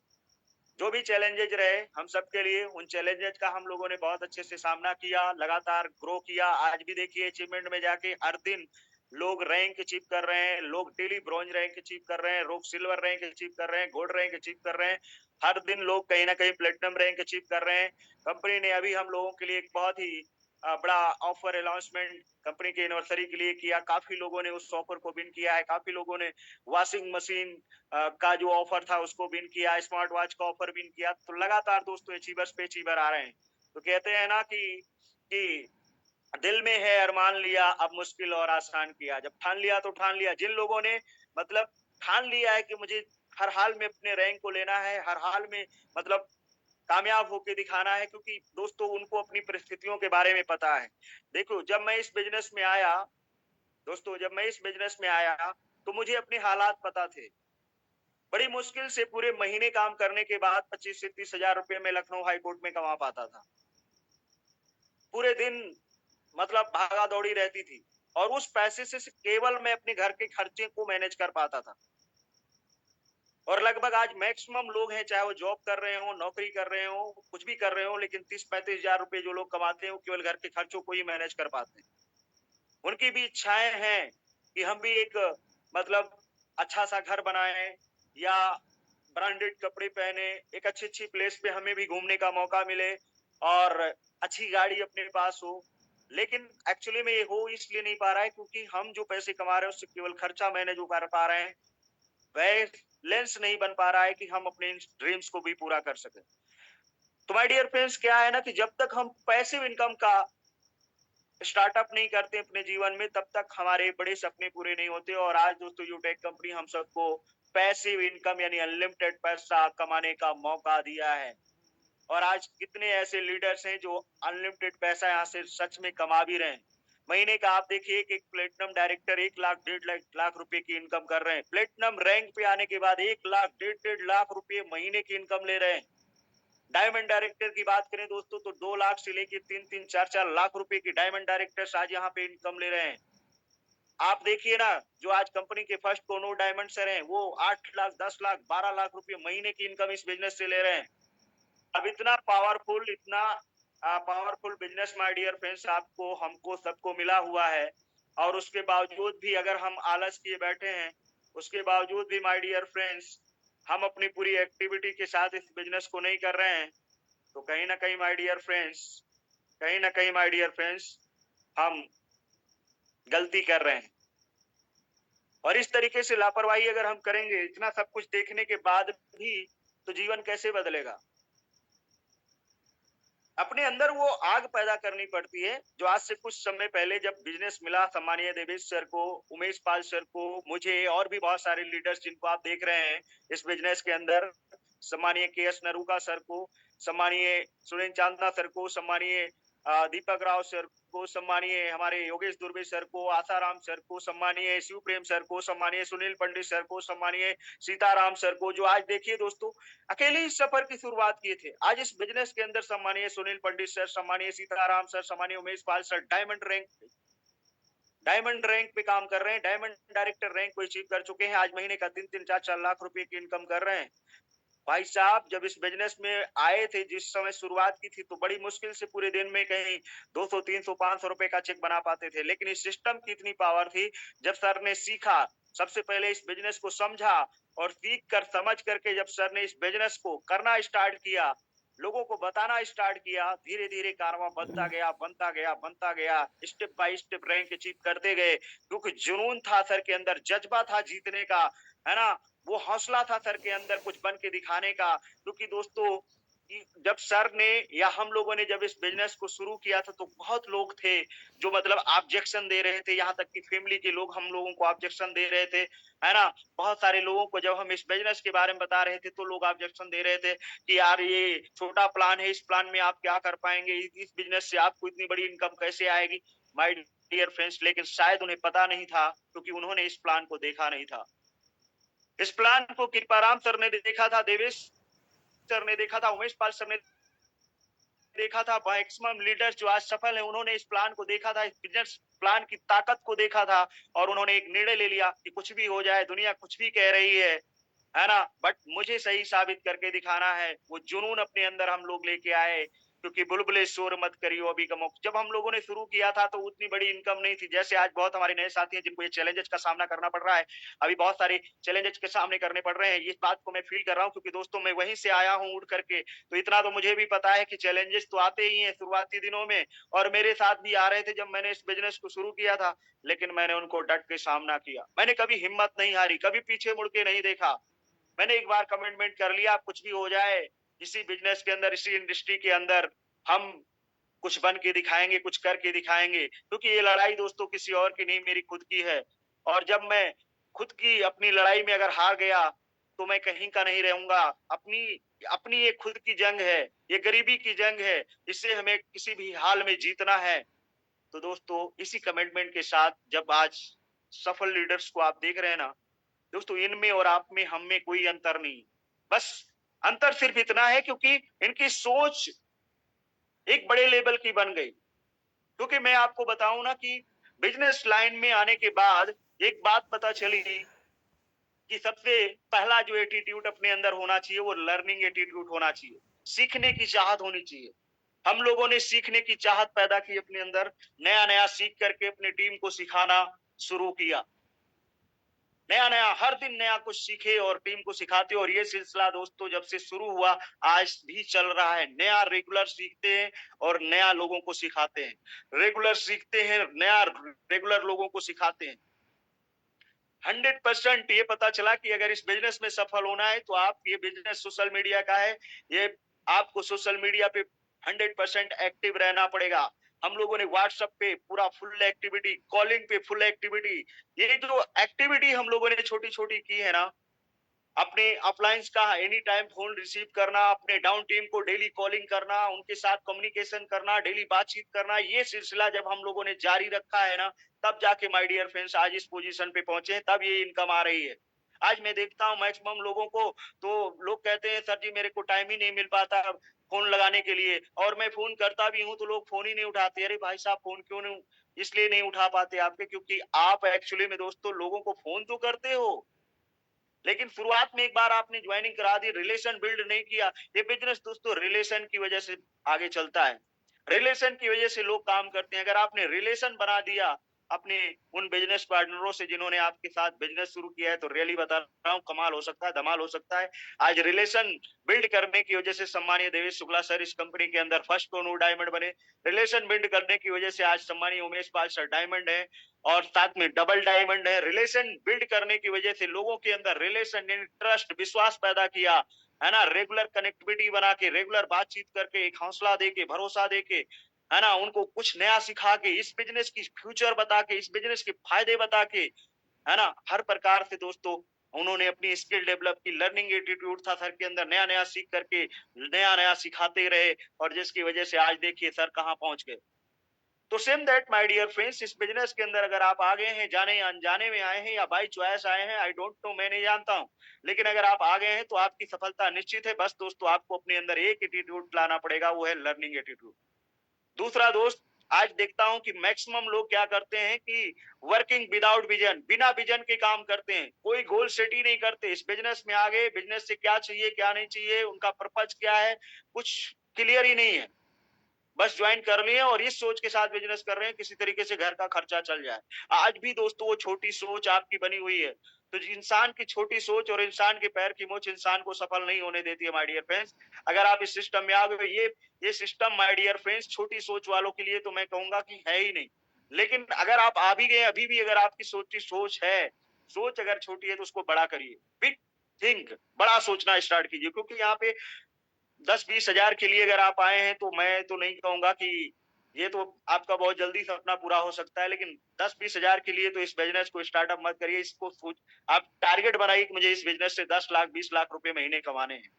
जो भी चैलेंजेज रहे हम सबके लिए, उन चैलेंजेज का हम लोगों ने बहुत अच्छे से सामना किया, लगातार ग्रो किया। आज भी देखिए अचीवमेंट में जाके हर दिन लोग रैंक अचीव कर रहे हैं, लोग डेली ब्रॉन्ज रैंक अचीव कर रहे हैं, लोग सिल्वर रैंक अचीव कर रहे हैं, गोल्ड रैंक अचीव कर रहे हैं। हर दिन लोग कहीं ना कहीं प्लेटिनम रैंक अचीव कर रहे हैं। कंपनी ने अभी हम लोगों के लिए एक बहुत ही बड़ा ऑफर अनाउंसमेंट कंपनी के एनिवर्सरी के लिए किया। काफी लोगों ने उस ऑफर को विन किया है, काफी लोगों ने वॉशिंग मशीन का जो ऑफर था उसको विन किया, स्मार्ट वॉच का ऑफर विन किया। तो लगातार दोस्तों अचीवर्स पे अचीवर आ रहे हैं। तो कहते हैं ना कि दिल में है अरमान लिया, अब मुश्किल और आसान किया। जब ठान लिया तो ठान लिया। जिन लोगों ने मतलब ठान लिया है कि मुझे हर हाल में अपने रैंक को लेना है, हर हाल में मतलब कामयाब होके दिखाना है, क्योंकि दोस्तों उनको अपनी परिस्थितियों के बारे में पता है। देखो जब मैं इस बिजनेस में आया दोस्तों, जब मैं इस बिजनेस में आया, तो मुझे अपने हालात पता थे। बड़ी मुश्किल से पूरे महीने काम करने के बाद 25 से 30 हजार रुपए में लखनऊ हाई कोर्ट में कमा पाता था। पूरे दिन मतलब भागा दौड़ी रहती थी, और उस पैसे से केवल मैं अपने घर के खर्चे को मैनेज कर पाता था। और लगभग आज मैक्सिमम लोग हैं, चाहे वो जॉब कर रहे हो, नौकरी कर रहे हो, कुछ भी कर रहे हो, लेकिन 30-35 हजार रुपए जो लोग कमाते हैं, वो केवल घर के खर्चों को ही मैनेज कर पाते हैं। उनकी भी इच्छाएं हैं कि हम भी एक मतलब अच्छा सा घर बनाएं, या ब्रांडेड कपड़े पहने, एक अच्छी अच्छी प्लेस पे हमें भी घूमने का मौका मिले, और अच्छी गाड़ी अपने पास हो। लेकिन एक्चुअली में ये हो इसलिए नहीं पा रहा है क्योंकि हम जो पैसे कमा रहे हैं उससे केवल खर्चा मैनेज कर पा रहे हैं, बैलेंस नहीं बन पा रहा है कि हम अपने ड्रीम्स को भी पूरा कर सके। तो माय डियर फ्रेंड्स, क्या है ना कि जब तक हम पैसिव इनकम का स्टार्टअप नहीं करते अपने जीवन में, तब तक हमारे बड़े सपने पूरे नहीं होते। और आज दोस्तों यूटेक कंपनी हम सबको पैसिव इनकम यानी अनलिमिटेड पैसा कमाने का मौका दिया है। और आज कितने ऐसे लीडर्स हैं जो अनलिमिटेड पैसा यहाँ से सच में कमा भी रहे हैं। महीने का आप देखिए एक प्लेटिनम डायरेक्टर 1 लाख 1.5 लाख रुपए की इनकम कर रहे हैं। प्लेटिनम रैंक पे आने के बाद 1 लाख 1.5 लाख रुपए महीने की इनकम ले रहे हैं। डायमंड डायरेक्टर की बात करें दोस्तों तो 2 लाख से लेकर 3-3 4-4 लाख रुपए की डायमंड डायरेक्टर्स आज यहाँ पे इनकम ले रहे हैं। आप देखिए ना, जो आज कंपनी के फर्स्ट कोनोर डायमंड सर हैं, वो 8 लाख 10 लाख 12 लाख रुपए महीने की इनकम इस बिजनेस से ले रहे हैं। अब इतना पावरफुल, इतना powerful business my dear friends आपको, हमको, सबको मिला हुआ है, और उसके बावजूद भी अगर हम आलस किए बैठे हैं, उसके बावजूद भी माय डियर फ्रेंड्स हम अपनी पूरी एक्टिविटी के साथ इस बिजनेस को नहीं कर रहे हैं, तो कहीं ना कहीं माय डियर फ्रेंड्स, कहीं ना कहीं माय डियर फ्रेंड्स हम गलती कर रहे हैं। और इस तरीके से लापरवाही अगर हम करेंगे, इतना सब कुछ देखने के बाद भी, तो जीवन कैसे बदलेगा? अपने अंदर वो आग पैदा करनी पड़ती है, जो आज से कुछ समय पहले जब बिजनेस मिला सम्मानीय देवेश सर को, उमेश पाल सर को, मुझे और भी बहुत सारे लीडर्स जिनको आप देख रहे हैं इस बिजनेस के अंदर, सम्मानीय के.एस. नरूका सर को, सम्मानीय सुनील चांदना सर को, सम्मानीय दीपक राव सर को, सम्मानीय हमारे योगेश दुर्वे सर को, आसाराम सर को, सम्मानीय शिव प्रेम सर को, सम्मानीय सुनील पंडित सर को, सम्मानीय सीताराम सर को, जो आज देखिए दोस्तों अकेले इस सफर की शुरुआत किए थे। आज इस बिजनेस के अंदर सम्मानीय सुनील पंडित सर, सम्मानीय सीताराम सर, सम्मानीय Umesh Pal sir diamond rank पे काम कर रहे हैं, डायमंड डायरेक्टर रैंक को अचीव कर चुके हैं। आज महीने का 3-3 4-4 लाख रुपए की इनकम कर रहे हैं। भाई साहब जब इस बिजनेस में आए थे, जिस समय शुरुआत की थी, तो बड़ी मुश्किल से पूरे दिन में कहीं 200 300 500 रुपए का चेक बना पाते थे, लेकिन इस सिस्टम की इतनी पावर थी, जब सर ने सीखा, सबसे पहले इस बिजनेस को समझा, और सीख कर समझ करके जब सर ने इस बिजनेस को करना स्टार्ट किया, लोगों को बताना स्टार्ट किया, धीरे धीरे कारवां बनता गया, बनता गया, बनता गया, step by step rank achieve करते गए, क्योंकि जुनून था सर के अंदर, जज्बा था जीतने का, है ना, वो हौसला था सर के अंदर कुछ बन के दिखाने का। क्योंकि दोस्तों जब सर ने या हम लोगों ने जब इस बिजनेस को शुरू किया था, तो बहुत लोग थे जो मतलब ऑब्जेक्शन दे रहे थे, यहाँ तक कि फैमिली के लोग हम लोगों को ऑब्जेक्शन दे रहे थे, है ना। बहुत सारे लोगों को जब हम इस बिजनेस के बारे में बता रहे थे, तो लोग ऑब्जेक्शन दे रहे थे कि यार ये छोटा प्लान है, इस प्लान में आप क्या कर पाएंगे, इस बिजनेस से आपको इतनी बड़ी इनकम कैसे आएगी। माय डियर फ्रेंड्स, लेकिन शायद उन्हें पता नहीं था, क्योंकि उन्होंने इस प्लान को देखा नहीं था। इस प्लान को कृपाराम सर ने देखा था, देवेश सर ने देखा था, उमेश पाल सर ने देखा था, मैक्सिमम लीडर्स जो आज सफल है, उन्होंने इस प्लान को देखा था, इस बिजनेस प्लान की ताकत को देखा था, और उन्होंने एक निर्णय ले लिया कि कुछ भी हो जाए, दुनिया कुछ भी कह रही है ना, बट मुझे सही साबित करके दिखाना है। वो जुनून अपने अंदर हम लोग लेके आए, क्योंकि बुलबुले शोर मत करियो अभी गमो। जब हम लोगों ने शुरू किया था, तो उतनी बड़ी इनकम नहीं थी, जैसे आज बहुत हमारे नए साथी हैं जिनको ये चैलेंजेस का सामना करना पड़ रहा है। अभी बहुत सारे चैलेंजेस के सामने करने पड़ रहे हैं, इस बात को मैं फील कर रहा हूँ, क्योंकि दोस्तों मैं वहीं से आया हूँ उठ करके, तो इतना तो मुझे भी पता है कि चैलेंजेस तो आते ही हैं शुरुआती दिनों में, और मेरे साथ भी आ रहे थे जब मैंने इस बिजनेस को शुरू किया था, लेकिन मैंने उनको डट के सामना किया। मैंने कभी हिम्मत नहीं हारी, कभी पीछे मुड़ के नहीं देखा। मैंने एक बार कमिटमेंट कर लिया, कुछ भी हो जाए, इसी बिजनेस के अंदर, इसी इंडस्ट्री के अंदर हम कुछ बन के दिखाएंगे, कुछ करके दिखाएंगे, क्योंकि ये लड़ाई दोस्तों किसी और की नहीं, मेरी खुद की है। और जब मैं खुद की अपनी लड़ाई में अगर हार गया, तो मैं कहीं का नहीं रहूंगा। अपनी अपनी ये खुद की जंग है, ये गरीबी की जंग है, इसे हमें किसी भी हाल में जीतना है। तो दोस्तों इसी कमिटमेंट के साथ जब आज सफल लीडर्स को आप देख रहे हैं ना दोस्तों, इनमें और आप में, हम में कोई अंतर नहीं। बस अंतर सिर्फ इतना है, क्योंकि इनकी सोच एक बड़े लेवल की बन गई। क्योंकि मैं आपको बताऊं ना कि बिजनेस लाइन में आने के बाद एक बात पता चली कि सबसे पहला जो एटीट्यूड अपने अंदर होना चाहिए, वो लर्निंग एटीट्यूड होना चाहिए, सीखने की चाहत होनी चाहिए। हम लोगों ने सीखने की चाहत पैदा की अपने अंदर, नया नया सीख करके अपनी टीम को सिखाना शुरू किया। नया नया हर दिन नया कुछ सीखे और टीम को सिखाते, और ये सिलसिला दोस्तों जब से शुरू हुआ आज भी चल रहा है। नया रेगुलर सीखते हैं और नया लोगों को सिखाते हैं, रेगुलर सीखते हैं, नया रेगुलर लोगों को सिखाते हैं। 100% ये पता चला कि अगर इस बिजनेस में सफल होना है, तो आप, ये बिजनेस सोशल मीडिया का है, ये आपको सोशल मीडिया पे 100% एक्टिव रहना पड़ेगा। हम लोगों ने व्हाट्सएप पे पूरा फुल एक्टिविटी, कॉलिंग पे फुल एक्टिविटी, ये जो एक्टिविटी हम लोगों ने छोटी छोटी की है ना, अपने अपलायंस का एनी टाइम फोन रिसीव करना, अपने डाउन टीम को डेली कॉलिंग करना, उनके साथ कम्युनिकेशन करना, डेली बातचीत करना, ये सिलसिला जब हम लोगों ने जारी रखा है ना, तब जाके माय डियर फ्रेंड्स आज इस पोजीशन पे पहुंचे हैं, तब ये इनकम आ रही है। आज मैं देखता हूँ मैक्सिमम लोगों को, तो लोग कहते हैं सर जी मेरे को टाइम ही नहीं मिल पाता फोन लगाने के लिए, और मैं फोन करता भी हूँ तो लोग फोन ही नहीं उठाते। अरे भाई साहब फोन क्यों नहीं इसलिए नहीं उठा पाते आपके, क्योंकि आप एक्चुअली में दोस्तों लोगों को फोन तो करते हो, लेकिन शुरुआत में एक बार आपने ज्वाइनिंग करा दी, रिलेशन बिल्ड नहीं किया। ये बिजनेस दोस्तों रिलेशन की वजह से आगे चलता है, रिलेशन की वजह से लोग काम करते हैं। अगर आपने रिलेशन बना दिया अपने उन बिजनेस पार्टनरों से जिन्होंने आपके साथ बिजनेस शुरू किया है, तो रियली बता रहा हूँ कमाल हो सकता है, धमाल हो सकता है। आज रिलेशन बिल्ड करने की वजह से सम्मानीय देवेश शुक्ला सर इस कंपनी के अंदर फर्स्ट कोनूर डायमंड बने। रिलेशन बिल्ड करने की वजह से आज सम्मानीय उमेश पाल सर डायमंड है, और साथ में डबल डायमंड है। रिलेशन बिल्ड करने की वजह से लोगों के अंदर रिलेशन यानी ट्रस्ट, विश्वास पैदा किया है ना, रेगुलर कनेक्टिविटी बना के, रेगुलर बातचीत करके, एक हौसला दे के, भरोसा दे के, है ना, उनको कुछ नया सिखा के, इस बिजनेस की फ्यूचर बता के, इस बिजनेस के फायदे बता के, है ना, हर प्रकार से दोस्तों उन्होंने अपनी स्किल डेवलप की। लर्निंग एटीट्यूड था सर के अंदर, नया नया सीख करके नया नया सिखाते रहे, और जिसकी वजह से आज देखिए सर कहाँ पहुंच गए। तो same that my dear friends, इस बिजनेस के अंदर अगर आप आ गए हैं, जाने अनजाने में आए हैं या बाई चॉइस आए हैं, आई डोंट नो, मैं नहीं जानता हूं, लेकिन अगर आप आ गए हैं तो आपकी सफलता निश्चित है। बस दोस्तों आपको अपने अंदर एक एटीट्यूड लाना पड़ेगा, वो है लर्निंग एटीट्यूड। दूसरा दोस्त, आज देखता हूं कि मैक्सिमम लोग क्या करते हैं कि वर्किंग विदाउट विजन, बिना विजन के काम करते हैं, कोई गोल सेट ही नहीं करते। इस बिजनेस में आ गए, बिजनेस से क्या चाहिए क्या नहीं चाहिए, उनका पर्पज क्या है, कुछ क्लियर ही नहीं है। बस ज्वाइन कर लिए और इस सोच के साथ बिजनेस कर रहे हैं किसी तरीके से घर का खर्चा चल जाए। आज भी दोस्तों वो छोटी सोच आपकी बनी हुई है। तो इंसान की छोटी सोच और इंसान के पैर की मोच इंसान को सफल नहीं होने देती है माय डियर फ्रेंड्स। अगर आप इस सिस्टम में आ गए, ये सिस्टम माय डियर फ्रेंड्स छोटी सोच वालों के लिए तो मैं कहूंगा कि है ही नहीं। लेकिन अगर आप आ भी गए, अभी भी अगर आपकी छोटी सोच है, सोच अगर छोटी है तो उसको बड़ा करिए, बिग थिंक, बड़ा सोचना स्टार्ट कीजिए। क्योंकि यहाँ पे 10-20 हजार के लिए अगर आप आए हैं तो मैं तो नहीं कहूंगा कि ये तो आपका बहुत जल्दी सपना पूरा हो सकता है, लेकिन 10-20 हजार के लिए तो इस बिजनेस को स्टार्टअप मत करिए। इसको सोच, आप टारगेट बनाइए कि मुझे इस बिजनेस से 10 लाख 20 लाख रुपए महीने कमाने हैं,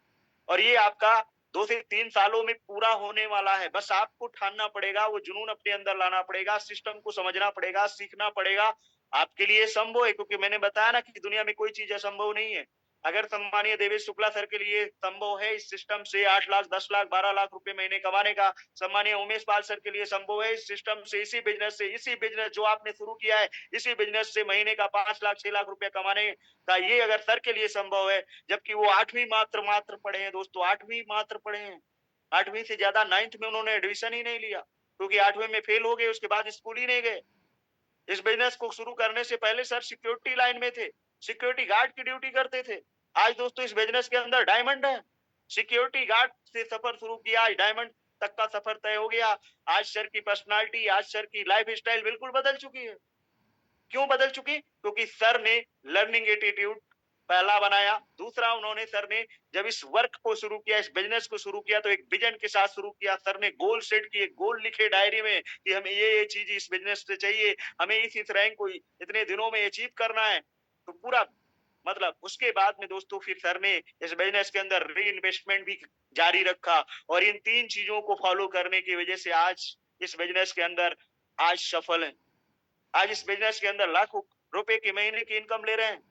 और ये आपका 2 से 3 सालों में पूरा होने वाला है। बस आपको ठानना पड़ेगा, वो जुनून अपने अंदर लाना पड़ेगा, सिस्टम को समझना पड़ेगा, सीखना पड़ेगा। आपके लिए संभव है, क्योंकि मैंने बताया ना कि दुनिया में कोई चीज असंभव नहीं है। अगर सम्मानीय देवेश शुक्ला सर के लिए संभव है इस सिस्टम से 8 लाख 10 लाख 12 लाख रुपए महीने कमाने का, सम्मानीय उमेश पाल सर के लिए संभव है इस सिस्टम से, इसी बिजनेस से, इसी बिजनेस जो आपने शुरू किया है, इसी बिजनेस से महीने का 5 लाख 6 लाख रुपया कमाने का, ये अगर सर के लिए संभव है, जबकि वो 8वीं मात्र मात्र पढ़े हैं दोस्तों, 8वीं मात्र पढ़े हैं। 8वीं से ज्यादा 9th में उन्होंने एडमिशन ही नहीं लिया, क्योंकि 8वीं में फेल हो गए, उसके बाद स्कूल ही नहीं गए। इस बिजनेस को शुरू करने से पहले सर सिक्योरिटी लाइन में थे, सिक्योरिटी गार्ड की ड्यूटी करते थे। आज दोस्तों इस बिजनेस के अंदर डायमंड है, सिक्योरिटी गार्ड से सफर शुरू किया, आज डायमंड तक का सफर तय हो गया। आज सर की पर्सनालिटी, आज सर की लाइफ स्टाइल बिल्कुल बदल चुकी है। क्यों बदल चुकी? क्योंकि सर ने लर्निंग एटीट्यूड पहला बनाया। दूसरा, उन्होंने सर ने जब इस वर्क को शुरू किया, इस बिजनेस को शुरू किया, तो एक विजन के साथ शुरू किया। सर ने गोल सेट किए, गोल लिखे डायरी में कि हमें ये चीज इस बिजनेस से चाहिए, हमें इस रैंक को इतने दिनों में अचीव करना है। तो पूरा मतलब उसके बाद में दोस्तों फिर सर ने इस बिजनेस के अंदर री इन्वेस्टमेंट भी जारी रखा, और इन 3 चीजों को फॉलो करने की वजह से आज इस बिजनेस के अंदर आज सफल है। आज इस बिजनेस के अंदर लाखों रुपए की महीने की इनकम ले रहे हैं।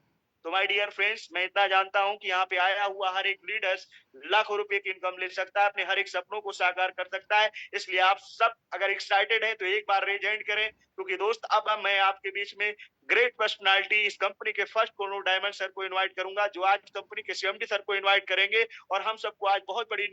तो माय डियर फ्रेंड्स, मैं इतना जानता हूं कि यहाँ पे आया हुआ हर एक लीडर्स लाखों रुपए की इनकम ले सकता है, अपने हर एक सपनों को साकार कर सकता है। इसलिए आप सब अगर एक्साइटेड हैं तो एक बार रेज हैंड करें, क्योंकि दोस्त अब मैं आपके बीच में ग्रेट पर्सनालिटी, इस कंपनी के फर्स्ट कोनूर डायमंड सर को इनवाइट करूंगा, जो आज कंपनी के सीएमडी सर को इनवाइट करेंगे, और हम सबको आज बहुत बड़ी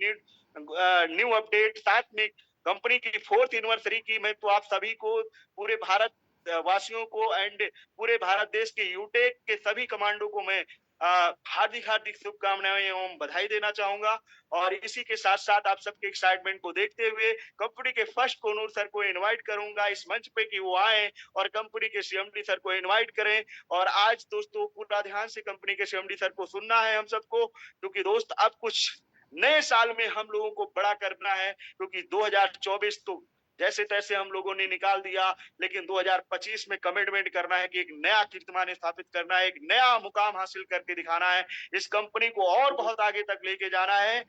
न्यू अपडेट, साथ में कंपनी की 4th एनिवर्सरी की, मैं तो आप सभी को, पूरे भारत वासियों को एंड पूरे भारत देश के यूटेक के सभी कमांडो को मैं हार्दिक हार्दिक शुभकामनाएं एवं बधाई देना चाहूंगा। और इसी के साथ साथ आप सबके एक्साइटमेंट को देखते हुए कंपनी के फर्स्ट कोनूर सर को इनवाइट करूंगा इस मंच पे कि वो आए और कंपनी के सीएमडी सर को इनवाइट करें। और आज दोस्तों पूरा ध्यान से कंपनी के सीएमडी सर को सुनना है हम सबको, क्योंकि दोस्त अब कुछ नए साल में हम लोगों को बड़ा करना है, क्योंकि 2024 तो जैसे तैसे हम लोगों ने निकाल दिया, लेकिन 2025 में कमिटमेंट करना है कि एक नया कीर्तिमान स्थापित करना है, एक नया मुकाम हासिल करके दिखाना है, इस कंपनी को और बहुत आगे तक लेके जाना है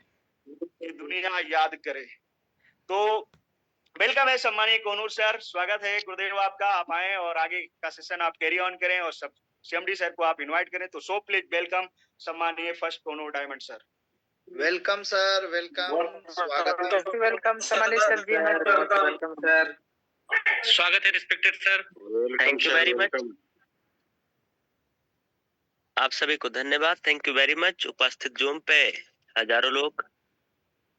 कि दुनिया याद करे। तो वेलकम है सम्मानीय कोनूर सर, स्वागत है गुरुदेव आपका। आप आए और आगे का सेशन आप कैरी ऑन करें और सब सीएमडी सर को आप इनवाइट करें। तो सो प्लीज वेलकम सम्मानीय first Konur diamond sir. Welcome sir, welcome, स्वागत है। वेलकम सम्मानित सर जी, वेलकम सर, स्वागत है respected sir, thank you very much. आप सभी को धन्यवाद, थैंक यू वेरी मच। उपस्थित जूम पे हजारों लोग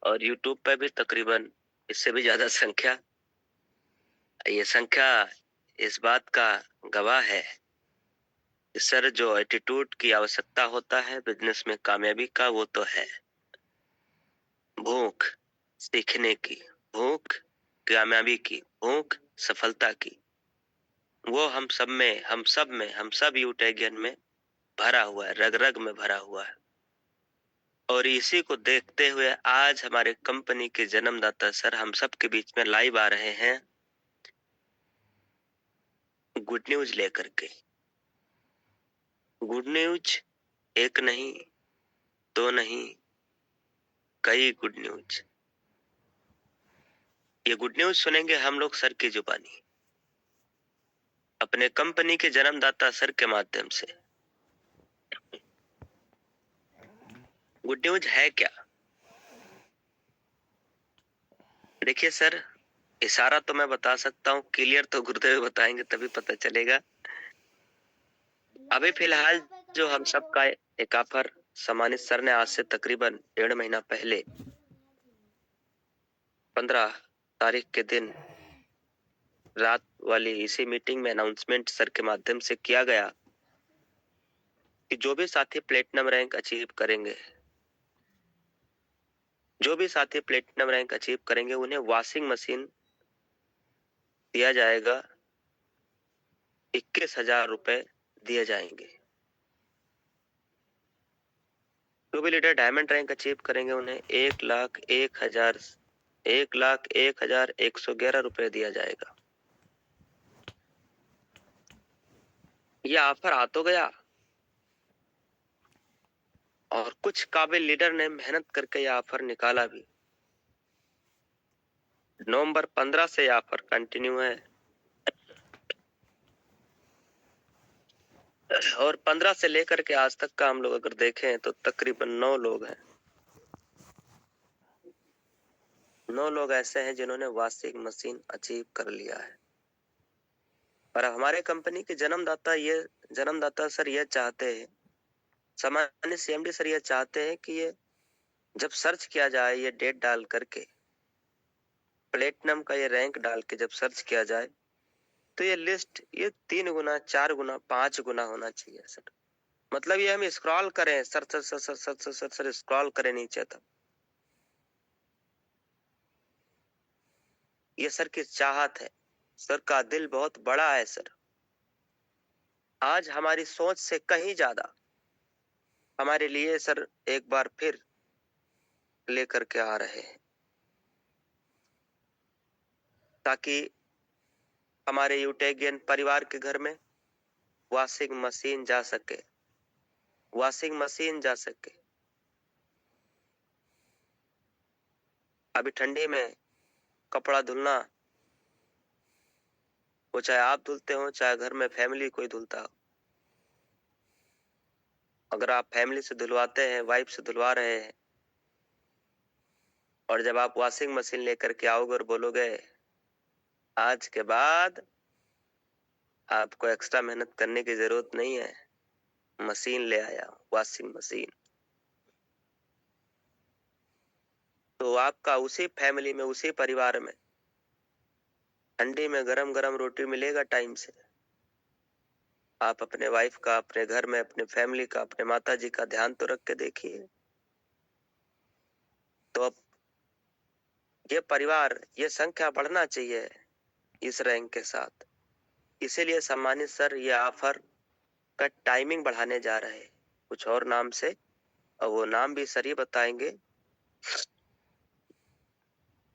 और यूट्यूब पे भी तकरीबन इससे भी ज्यादा संख्या। ये संख्या इस बात का गवाह है कि सर जो एटीट्यूड की आवश्यकता होता है बिजनेस में कामयाबी का, वो तो है भूख सीखने की, भूख कामयाबी की, भूख सफलता की। वो हम सब यूटेगियन में भरा हुआ है, रग रग में भरा हुआ है। और इसी को देखते हुए आज हमारे कंपनी के जन्मदाता सर हम सब के बीच में लाइव आ रहे हैं गुड न्यूज लेकर के। गुड न्यूज एक नहीं, दो नहीं, कई गुड न्यूज। ये गुड न्यूज सुनेंगे हम लोग सर की जुबानी, अपने कंपनी के जन्मदाता सर के माध्यम से। गुड न्यूज है क्या? देखिए सर, इशारा तो मैं बता सकता हूँ, क्लियर तो गुरुदेव बताएंगे तभी पता चलेगा। अभी फिलहाल जो हम सबका एक ऑफर सम्मानित सर ने आज से तकरीबन 1.5 महीना पहले 15 तारीख के दिन रात वाली इसी मीटिंग में अनाउंसमेंट सर के माध्यम से किया गया कि जो भी साथी प्लेटिनम रैंक अचीव करेंगे, जो भी साथी प्लेटिनम रैंक अचीव करेंगे उन्हें वॉशिंग मशीन दिया जाएगा, 21,000 रुपए दिए जाएंगे। जो भी लीडर डायमंड रैंक अचीव करेंगे उन्हें 1,01,111 रुपए दिया जाएगा। यह ऑफर आ तो गया और कुछ काबिल लीडर ने मेहनत करके यह ऑफर निकाला भी। नवंबर 15 से यह ऑफर कंटिन्यू है और 15 से लेकर के आज तक का हम लोग अगर देखें तो तकरीबन 9 लोग हैं। 9 लोग ऐसे हैं जिन्होंने वॉशिंग मशीन अचीव कर लिया है। और हमारे कंपनी के जन्मदाता सर ये चाहते हैं, सामान्य सीएमडी सर ये चाहते हैं कि ये जब सर्च किया जाए, ये डेट डाल करके प्लेटिनम का ये रैंक डाल के जब सर्च किया जाए तो ये लिस्ट ये 3 गुना 4 गुना 5 गुना होना चाहिए सर। मतलब ये हम स्क्रॉल करें sir sir sir sir sir sir sir, sir scroll करें नीचे तक। ये सर की चाहत है, सर का दिल बहुत बड़ा है सर। आज हमारी सोच से कहीं ज्यादा हमारे लिए सर एक बार फिर लेकर के आ रहे हैं ताकि हमारे यूटेगियन परिवार के घर में वॉशिंग मशीन जा सके, वॉशिंग मशीन जा सके। अभी ठंडी में कपड़ा धुलना, वो चाहे आप धुलते हो चाहे घर में फैमिली कोई धुलता हो, अगर आप फैमिली से धुलवाते हैं, वाइफ से धुलवा रहे हैं, और जब आप वॉशिंग मशीन लेकर के आओगे और बोलोगे आज के बाद आपको एक्स्ट्रा मेहनत करने की जरूरत नहीं है, मशीन ले आया वॉशिंग मशीन, तो आपका उसी फैमिली में उसी परिवार में ठंडी में गरम गरम रोटी मिलेगा टाइम से। आप अपने वाइफ का, अपने घर में अपने फैमिली का, अपने माता जी का ध्यान तो रख के देखिए। तो अब ये परिवार, ये संख्या बढ़ना चाहिए इस रैंक के साथ। इसीलिए सम्मानित सर ये ऑफर का टाइमिंग बढ़ाने जा रहे हैं कुछ और नाम से, और वो नाम भी सर ही बताएंगे।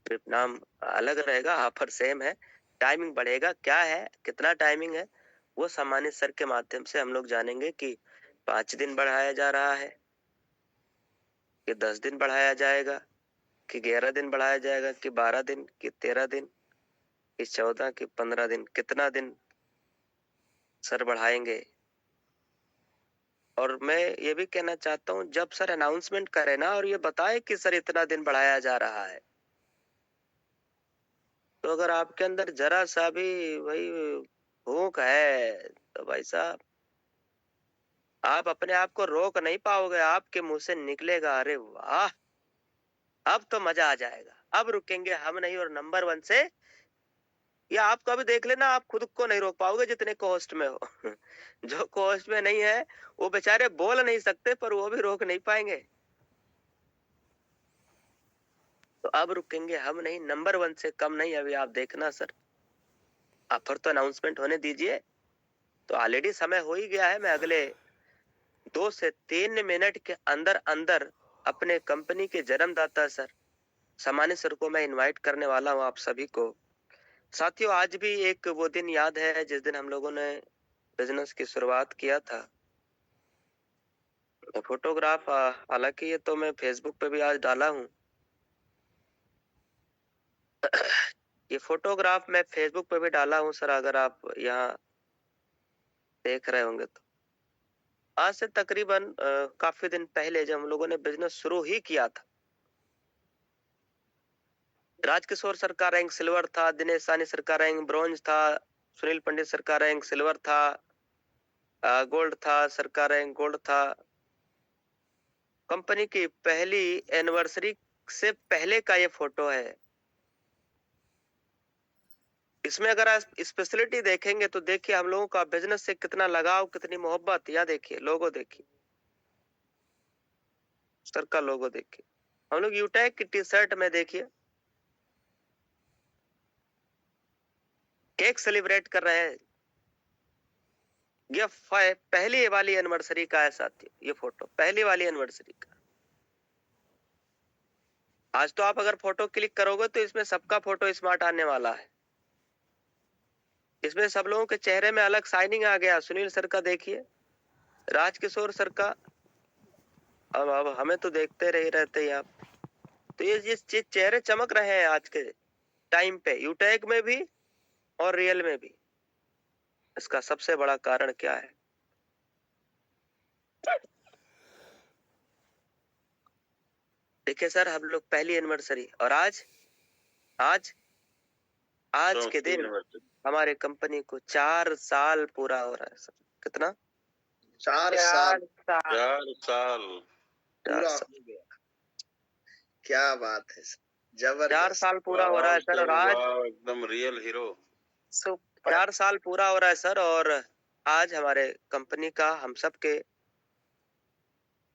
सिर्फ नाम अलग रहेगा, ऑफर सेम है। टाइमिंग बढ़ेगा, क्या है, कितना टाइमिंग है, वो सामान्य सर के माध्यम से हम लोग जानेंगे कि 5 दिन बढ़ाया जा रहा है, कि 10 दिन बढ़ाया जाएगा, कि 11 दिन बढ़ाया जाएगा, कि 12 दिन, कि 13 दिन, कि 14, कि 15 दिन, कितना दिन सर बढ़ाएंगे। और मैं ये भी कहना चाहता हूँ, जब सर अनाउंसमेंट करे ना और ये बताए कि सर इतना दिन बढ़ाया जा रहा है, तो अगर आपके अंदर जरा सा भी वही भूख है तो भाई साहब आप अपने आप को रोक नहीं पाओगे, आपके मुंह से निकलेगा अरे वाह, अब तो मजा आ जाएगा, अब रुकेंगे हम नहीं। और नंबर 1 से या आप कभी देख लेना, आप खुद को नहीं रोक पाओगे जितने कोस्ट में हो। जो कोस्ट में नहीं है वो बेचारे बोल नहीं सकते, पर वो भी रोक नहीं पाएंगे। तो अब रुकेंगे हम नहीं, नंबर 1 से कम नहीं। अभी आप देखना सर, ऑफर तो अनाउंसमेंट होने दीजिए। तो ऑलरेडी समय हो ही गया है। मैं अगले 2 से 3 मिनट के अंदर अंदर अपने कंपनी के जन्मदाता सर सामान्य सर को मैं इनवाइट करने वाला हूं, आप सभी को। साथियों, आज भी एक वो दिन याद है जिस दिन हम लोगों ने बिजनेस की शुरुआत किया था। फोटोग्राफ हालांकि ये तो मैं फेसबुक पे भी आज डाला हूँ। ये फोटोग्राफ मैं फेसबुक पे भी डाला हूँ सर, अगर आप यहाँ देख रहे होंगे तो। आज से तकरीबन काफी दिन पहले जब हम लोगों ने बिजनेस शुरू ही किया था, राजकिशोर सर का रैंक सिल्वर था, दिनेश सानी सर का रैंक ब्रॉन्ज था, सुनील पंडित सर का रैंक सिल्वर था, गोल्ड था, सर का रैंक गोल्ड था। कंपनी की पहली एनिवर्सरी से पहले का ये फोटो है। इसमें अगर आप स्पेशलिटी देखेंगे तो देखिए हम लोगों का बिजनेस से कितना लगाव, कितनी मोहब्बत। यहाँ देखिए लोगो, देखिए सर का लोगो, देखिए हम लोग यूटेक की टी शर्ट में देखिए केक सेलिब्रेट कर रहे हैं। ये पहली वाली एनिवर्सरी का है साथियों, ये फोटो पहली वाली एनिवर्सरी का। आज तो आप अगर फोटो क्लिक करोगे तो इसमें सबका फोटो स्मार्ट आने वाला है। इसमें सब लोगों के चेहरे में अलग शाइनिंग आ गया। सुनील सर का देखिए, राजकिशोर सर का, अब हमें तो देखते रह रहते हैं आप। तो ये चेहरे चमक रहे हैं आज के टाइम पे, यूटेक में भी और रियल में भी। इसका सबसे बड़ा कारण क्या है? देखिए सर, हम लोग पहली एनिवर्सरी और आज आज आज के दिन हमारे कंपनी को 4 साल पूरा हो रहा है सर। कितना? 4 साल 4 साल पूरा हो गया। क्या बात है सर, 4 जबरदस्त। साल पूरा हो रहा है सर। और आज एकदम रियल हीरो। 4 साल पूरा हो रहा है सर। और आज हमारे कंपनी का, हम सब के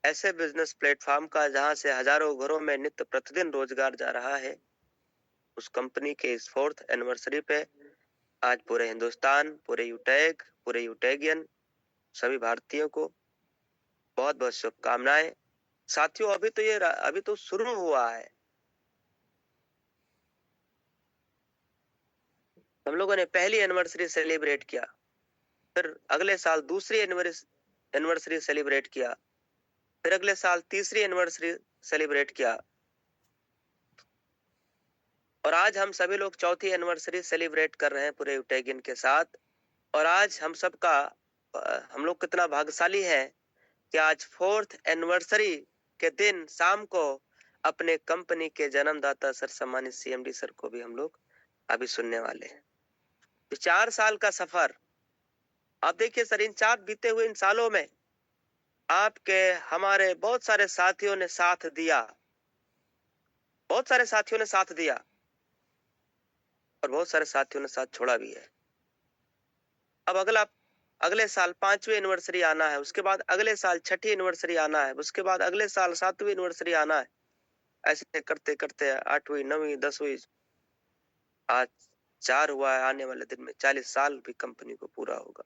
ऐसे बिजनेस प्लेटफॉर्म का जहां से हजारों घरों में नित्य प्रतिदिन रोजगार जा रहा है, उस कंपनी के इस 4th एनिवर्सरी पे आज पूरे हिंदुस्तान, पूरे यूटेक, पूरे यूटेगियन सभी भारतीयों को बहुत बहुत शुभकामनाएं। साथियों, अभी तो शुरू हुआ है। हम लोगों ने पहली एनिवर्सरी सेलिब्रेट किया, फिर अगले साल दूसरी एनिवर्सरी सेलिब्रेट किया, फिर अगले साल तीसरी एनिवर्सरी सेलिब्रेट किया, और आज हम सभी लोग चौथी एनिवर्सरी सेलिब्रेट कर रहे हैं पूरे यूटेगियन के साथ। और आज हम लोग कितना भाग्यशाली है कि आज 4th एनिवर्सरी के दिन शाम को अपने कंपनी के जन्मदाता सर सम्मानित सीएमडी सर को भी हम लोग अभी सुनने वाले हैं। तो 4 साल का सफर आप देखिए सर, इन 4 बीते हुए इन सालों में आपके हमारे बहुत सारे साथियों ने साथ दिया, बहुत सारे साथियों ने साथ दिया, और बहुत सारे साथियों ने साथ छोड़ा भी है। अब अगले साल 5वीं एनिवर्सरी आना है, उसके बाद अगले साल 6ठी एनिवर्सरी आना है, उसके बाद अगले साल 7वीं एनिवर्सरी आना है। ऐसे करते करते 8वीं 9वीं 10वीं, आज 4 हुआ है, आने वाले दिन में 40 साल भी कंपनी को पूरा होगा।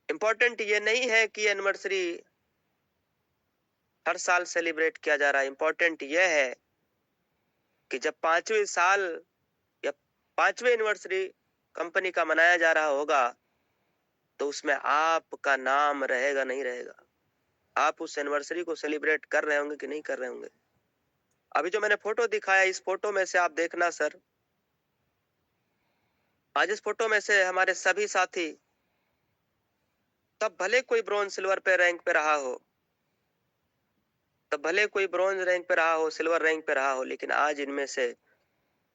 इंपॉर्टेंट ये नहीं है कि एनिवर्सरी हर साल सेलिब्रेट किया जा रहा है। इंपॉर्टेंट यह है कि जब 5वें साल या 5वें एनिवर्सरी कंपनी का मनाया जा रहा होगा तो उसमें आपका नाम रहेगा नहीं रहेगा? आप उस एनिवर्सरी को सेलिब्रेट कर रहे होंगे कि नहीं कर रहे होंगे? अभी जो मैंने फोटो दिखाया, इस फोटो में से आप देखना सर, आज इस फोटो में से हमारे सभी साथी, तब भले कोई ब्रॉन्ज सिल्वर पे रैंक पे रहा हो, तब भले कोई ब्रॉन्ज रैंक पे रहा हो, सिल्वर रैंक पे रहा हो, लेकिन आज इनमें से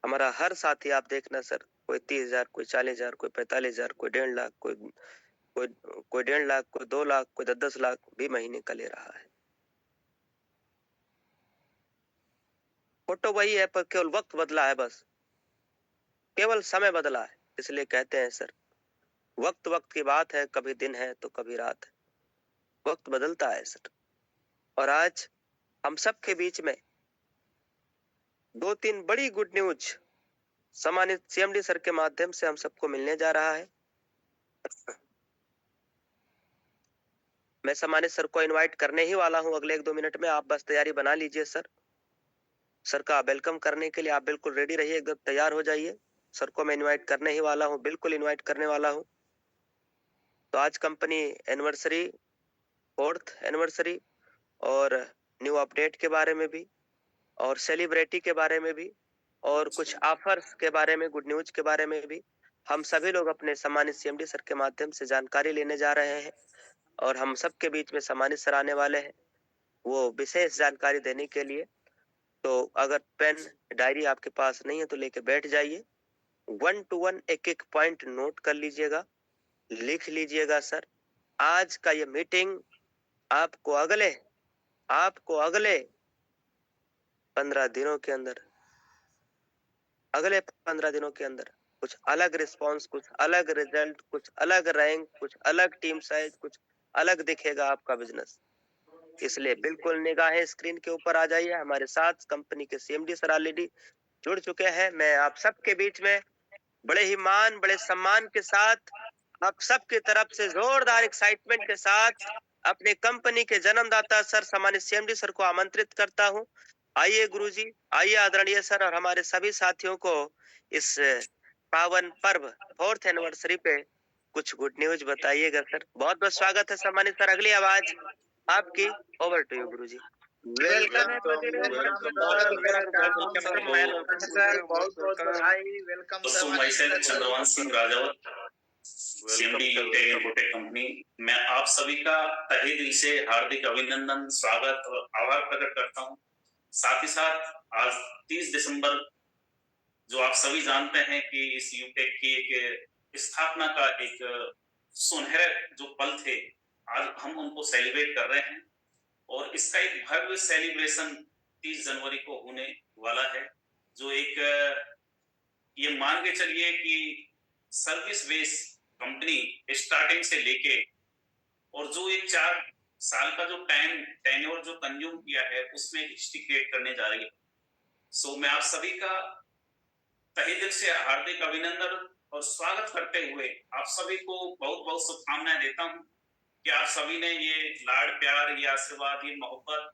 हमारा हर साथी आप देखना सर, कोई 30,000, कोई 40,000, कोई 45,000, कोई 1.5 लाख, कोई कोई कोई 1.5 लाख, कोई 2 लाख, कोई 10-10 लाख भी महीने का ले रहा है। फोटो वही है, पर केवल वक्त बदला है, बस केवल समय बदला है। इसलिए कहते हैं सर, वक्त वक्त की बात है, कभी दिन है तो कभी रात है, वक्त बदलता है सर। और आज हम सबके बीच में 2-3 बड़ी गुड न्यूज सम्मानित सीएमडी सर के माध्यम से हम सबको मिलने जा रहा है। मैं सम्मानित सर को इनवाइट करने ही वाला हूं अगले 1-2 मिनट में, आप बस तैयारी बना लीजिए सर। सर का वेलकम करने के लिए आप बिल्कुल रेडी रहिए, एकदम तैयार हो जाइए। सर को मैं इनवाइट करने ही वाला हूं, बिल्कुल इनवाइट करने वाला हूं। तो आज कंपनी एनिवर्सरी, 4th एनिवर्सरी और न्यू अपडेट के बारे में भी, और सेलिब्रिटी के बारे में भी, और कुछ ऑफर्स के बारे में, गुड न्यूज के बारे में भी हम सभी लोग अपने सम्मानित सीएमडी सर के माध्यम से जानकारी लेने जा रहे हैं। और हम सबके बीच में सम्मानित सर आने वाले हैं वो विशेष जानकारी देने के लिए। तो अगर पेन डायरी आपके पास नहीं है तो लेके बैठ जाइए, 1 to 1 एक-एक पॉइंट नोट कर लीजिएगा, लिख लीजिएगा सर। आज का ये मीटिंग आपको अगले 15 दिनों के अंदर, अगले 15 दिनों के अंदर कुछ अलग रिस्पांस, कुछ अलग रिजल्ट, कुछ अलग रैंक, कुछ अलग टीम साइज, कुछ अलग दिखेगा आपका बिजनेस। इसलिए बिल्कुल निगाहें स्क्रीन के ऊपर आ जाइए। हमारे साथ कंपनी के सीएमडी सर ऑलरेडी जुड़ चुके हैं। मैं आप सबके बीच में बड़े ही मान, बड़े सम्मान के साथ आप सबकी तरफ से जोरदार एक्साइटमेंट के साथ अपने कंपनी के जन्मदाता सर सम्मानित सीएमडी सर को आमंत्रित करता हूं। आइए गुरुजी, आइए आदरणीय सर, और हमारे सभी साथियों को इस पावन पर्व 4th एनिवर्सरी पे कुछ गुड न्यूज बताइएगा सर। बहुत बहुत स्वागत है सम्मानित सर, अगली आवाज आपकी, over to you Guruji. Welcome sir, बहुत बहुत बधाई। वेलकम दोस्तों, myself Chandravansh Singh Rajawat, CMD Utech Infotech company. मैं आप सभी का तहे दिल से हार्दिक अभिनंदन, स्वागत और आभार प्रकट करता हूं। साथ ही साथ आज 30 दिसंबर, जो आप सभी जानते हैं कि इस यूटेक की एक स्थापना का एक सुनहरे जो पल थे, आज हम उनको सेलिब्रेट कर रहे हैं। और इसका एक भव्य सेलिब्रेशन 30 जनवरी को होने वाला है, जो एक ये मान के चलिए कि सर्विस बेस कंपनी स्टार्टिंग से लेके, और जो एक 4 साल का जो टेन्योर जो कंज्यूम किया है, उसमें हिस्ट्री क्रिएट करने जा रही है। सो मैं आप सभी का तहे दिल से हार्दिक अभिनंदन और स्वागत करते हुए आप सभी को बहुत बहुत शुभकामनाएं देता हूं कि आप सभी ने ये लाड़ प्यार, ये आशीर्वाद, ये मोहब्बत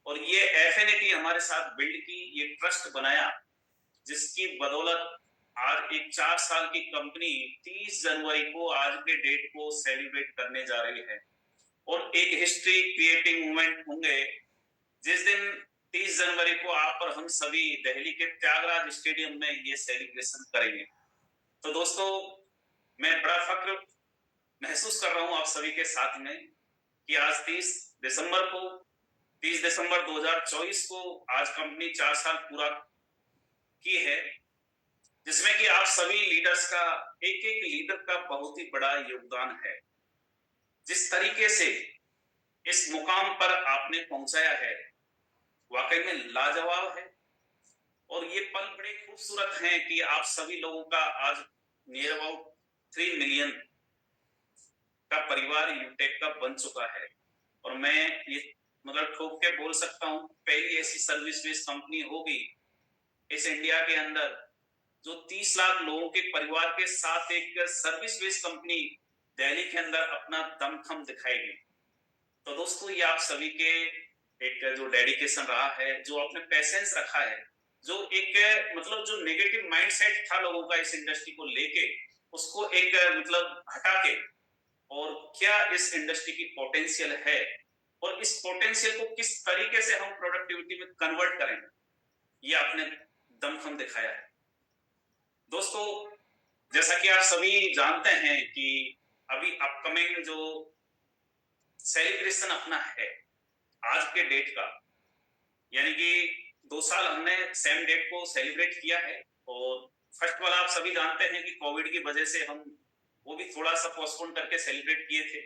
और ये एफिनिटी हमारे साथ बिल्ड की, ये ट्रस्ट बनाया, जिसकी बदौलत आज एक 4 साल की कंपनी 30 जनवरी को आज के डेट को सेलिब्रेट करने जा रही है। और एक हिस्ट्री क्रिएटिंग मूवमेंट होंगे जिस दिन 30 जनवरी को आप और हम सभी दिल्ली के त्यागराज स्टेडियम में ये सेलिब्रेशन करेंगे। तो दोस्तों, मैं बड़ा फक्र महसूस कर रहा हूं आप सभी के साथ में कि आज 30 दिसंबर 2024 को आज कंपनी 4 साल पूरा की है, जिसमें कि आप सभी लीडर्स का, एक एक लीडर का बहुत ही बड़ा योगदान है। जिस तरीके से इस मुकाम पर आपने पहुंचाया है, वाकई में लाजवाब है। और ये पल बड़े खूबसूरत हैं कि आप सभी लोगों का आज नियर अबाउट 3 मिलियन का परिवार यूटेक का बन चुका है। और मैं ये मतलब ठोक के बोल सकता हूं, पहली ऐसी सर्विस बेस्ड कंपनी होगी इस इंडिया के अंदर जो 30 लाख लोगों के परिवार के साथ एक सर्विस बेस्ड कंपनी दिल्ली के अंदर अपना दमखम दिखाएगी। तो दोस्तों, ये आप सभी के एक जो डेडिकेशन रहा है, जो आपने पेशेंस रखा है, जो एक मतलब जो नेगेटिव माइंडसेट था लोगों का इस इंडस्ट्री को लेके, उसको एक मतलब हटा के, और क्या इस इंडस्ट्री की पोटेंशियल है और इस पोटेंशियल को किस तरीके से हम प्रोडक्टिविटी में कन्वर्ट करें, ये आपने दमखम दिखाया है। दोस्तों, जैसा कि आप सभी जानते हैं कि अभी अपकमिंग जो सेलिब्रेशन अपना है आज के डेट का, यानी कि 2 साल हमने सेम डेट को सेलिब्रेट किया है, और फर्स्ट वाला आप सभी जानते हैं कि कोविड की वजह से हम वो भी थोड़ा सा पोस्टपोन करके सेलिब्रेट किए थे,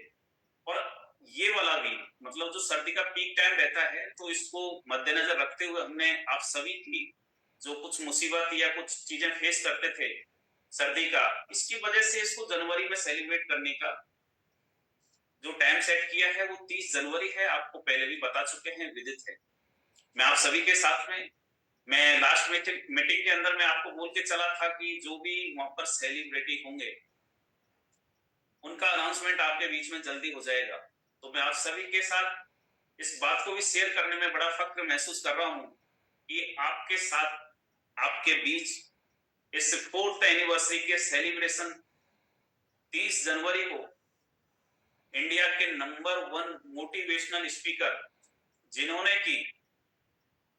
और ये वाला भी मतलब जो सर्दी का पीक टाइम रहता है, तो इसको मद्देनजर रखते हुए हमने आप सभी की जो कुछ मुसीबत या कुछ चीजें फेस करते थे सर्दी का, इसकी वजह से इसको जनवरी में सेलिब्रेट करने का जो टाइम सेट किया है वो 30 जनवरी है। आपको पहले भी बता चुके हैं, विदित है। मैं आप सभी के साथ में, मैं लास्ट मीटिंग के अंदर मैं आपको बोल के चला था कि जो भी वहां पर सेलिब्रिटी होंगे उनका अनाउंसमेंट आपके बीच में जल्दी हो जाएगा। तो मैं आप सभी के साथ इस बात को भी शेयर करने में बड़ा फख्र महसूस कर रहा हूं कि आपके साथ, आपके बीच इस 4th एनिवर्सरी के सेलिब्रेशन 30 जनवरी को इंडिया के नंबर 1 मोटिवेशनल स्पीकर, जिन्होंने की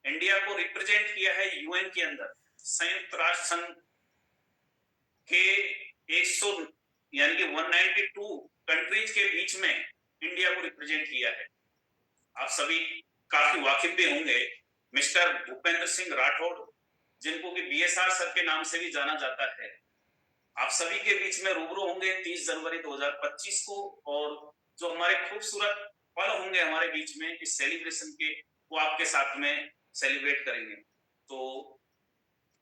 इंडिया को रिप्रेजेंट किया है यूएन के अंदर, संयुक्त राष्ट्र संघ के 100 यानी कि 192 कंट्रीज के बीच में इंडिया को रिप्रेजेंट किया है। आप सभी काफी वाकिफ भी होंगे मिस्टर भूपेंद्र सिंह राठौड़, जिनको कि बीएसआर सर के नाम से भी जाना जाता है। आप सभी के बीच में रूबरू होंगे 30 जनवरी 2025 को, और जो हमारे खूबसूरत पल होंगे हमारे बीच में इस सेलिब्रेशन के, वो आपके साथ में सेलिब्रेट करेंगे। तो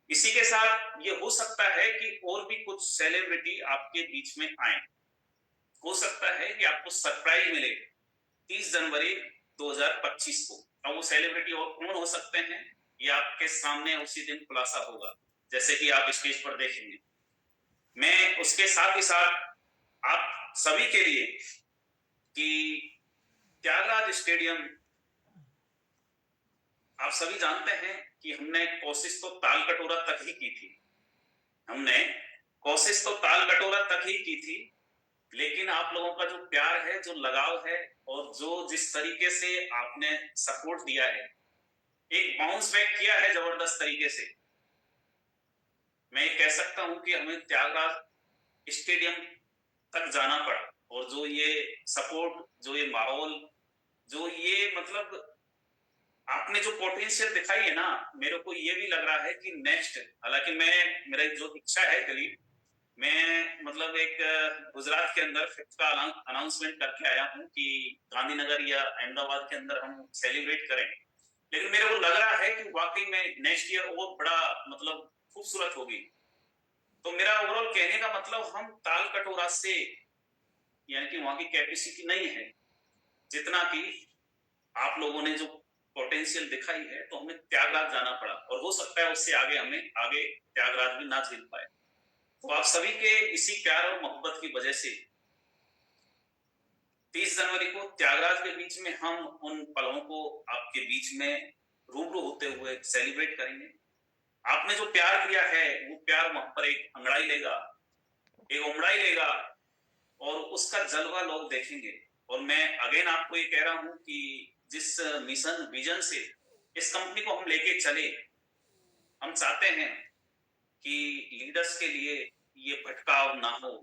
इसी के साथ ये हो सकता है कि और भी कुछ सेलिब्रिटी आपके बीच में आए, हो सकता है कि आपको सरप्राइज मिले 30 जनवरी 2025 को। अब वो सेलिब्रिटी और कौन हो सकते हैं, ये आपके सामने उसी दिन खुलासा होगा, जैसे कि आप स्टेज पर देखेंगे। मैं उसके साथ ही साथ आप सभी के लिए कि त्यागराज स्टेडियम, आप सभी जानते हैं कि हमने कोशिश तो ताल कटोरा तक ही की थी, हमने कोशिश तो ताल कटोरा तक ही की थी, लेकिन आप लोगों का जो प्यार है, जो लगाव है, और जो जिस तरीके से आपने सपोर्ट दिया है, एक बाउंस बैक किया है जबरदस्त तरीके से। मैं कह सकता हूं कि हमें त्यागराज स्टेडियम तक जाना पड़ा, और जो ये सपोर्ट, जो ये माहौल, जो ये मतलब आपने जो पोटेंशियल दिखाई है ना, मेरे को ये भी लग रहा है कि नेक्स्ट, हालांकि मेरा जो इच्छा है दिलीप, मैं मतलब एक गुजरात के अंदर 5th का अनाउंसमेंट करके आया हूं कि गांधीनगर या अहमदाबाद के अंदर हम सेलिब्रेट करें, लेकिन मेरे को लग रहा है कि वाकई में नेक्स्ट ईयर और बड़ा मतलब खूबसूरत होगी। तो मेरा ओवरऑल कहने का मतलब, हम ताल कटोरा से, यानी कि वहां की कैपेसिटी नहीं है जितना कि आप लोगों ने जो पोटेंशियल दिखाई है, तो हमें त्यागराज जाना पड़ा, और हो सकता है उससे आगे हमें आगे त्यागराज भी ना झेल पाए। तो आप सभी के इसी प्यार और मोहब्बत की वजह से 30 जनवरी को त्यागराज के बीच में हम उन पलों को आपके बीच में रूबरू होते हुए सेलिब्रेट करेंगे। आपने जो प्यार किया है, वो प्यार वहां पर एक अंगड़ाई लेगा, एक उमड़ाई लेगा, और उसका जलवा लोग देखेंगे। और मैं अगेन आपको ये कह रहा हूं कि जिस मिशन विजन से इस कंपनी को हम लेके चले, हम चाहते हैं कि लीडर्स के लिए ये भटकाव ना हो।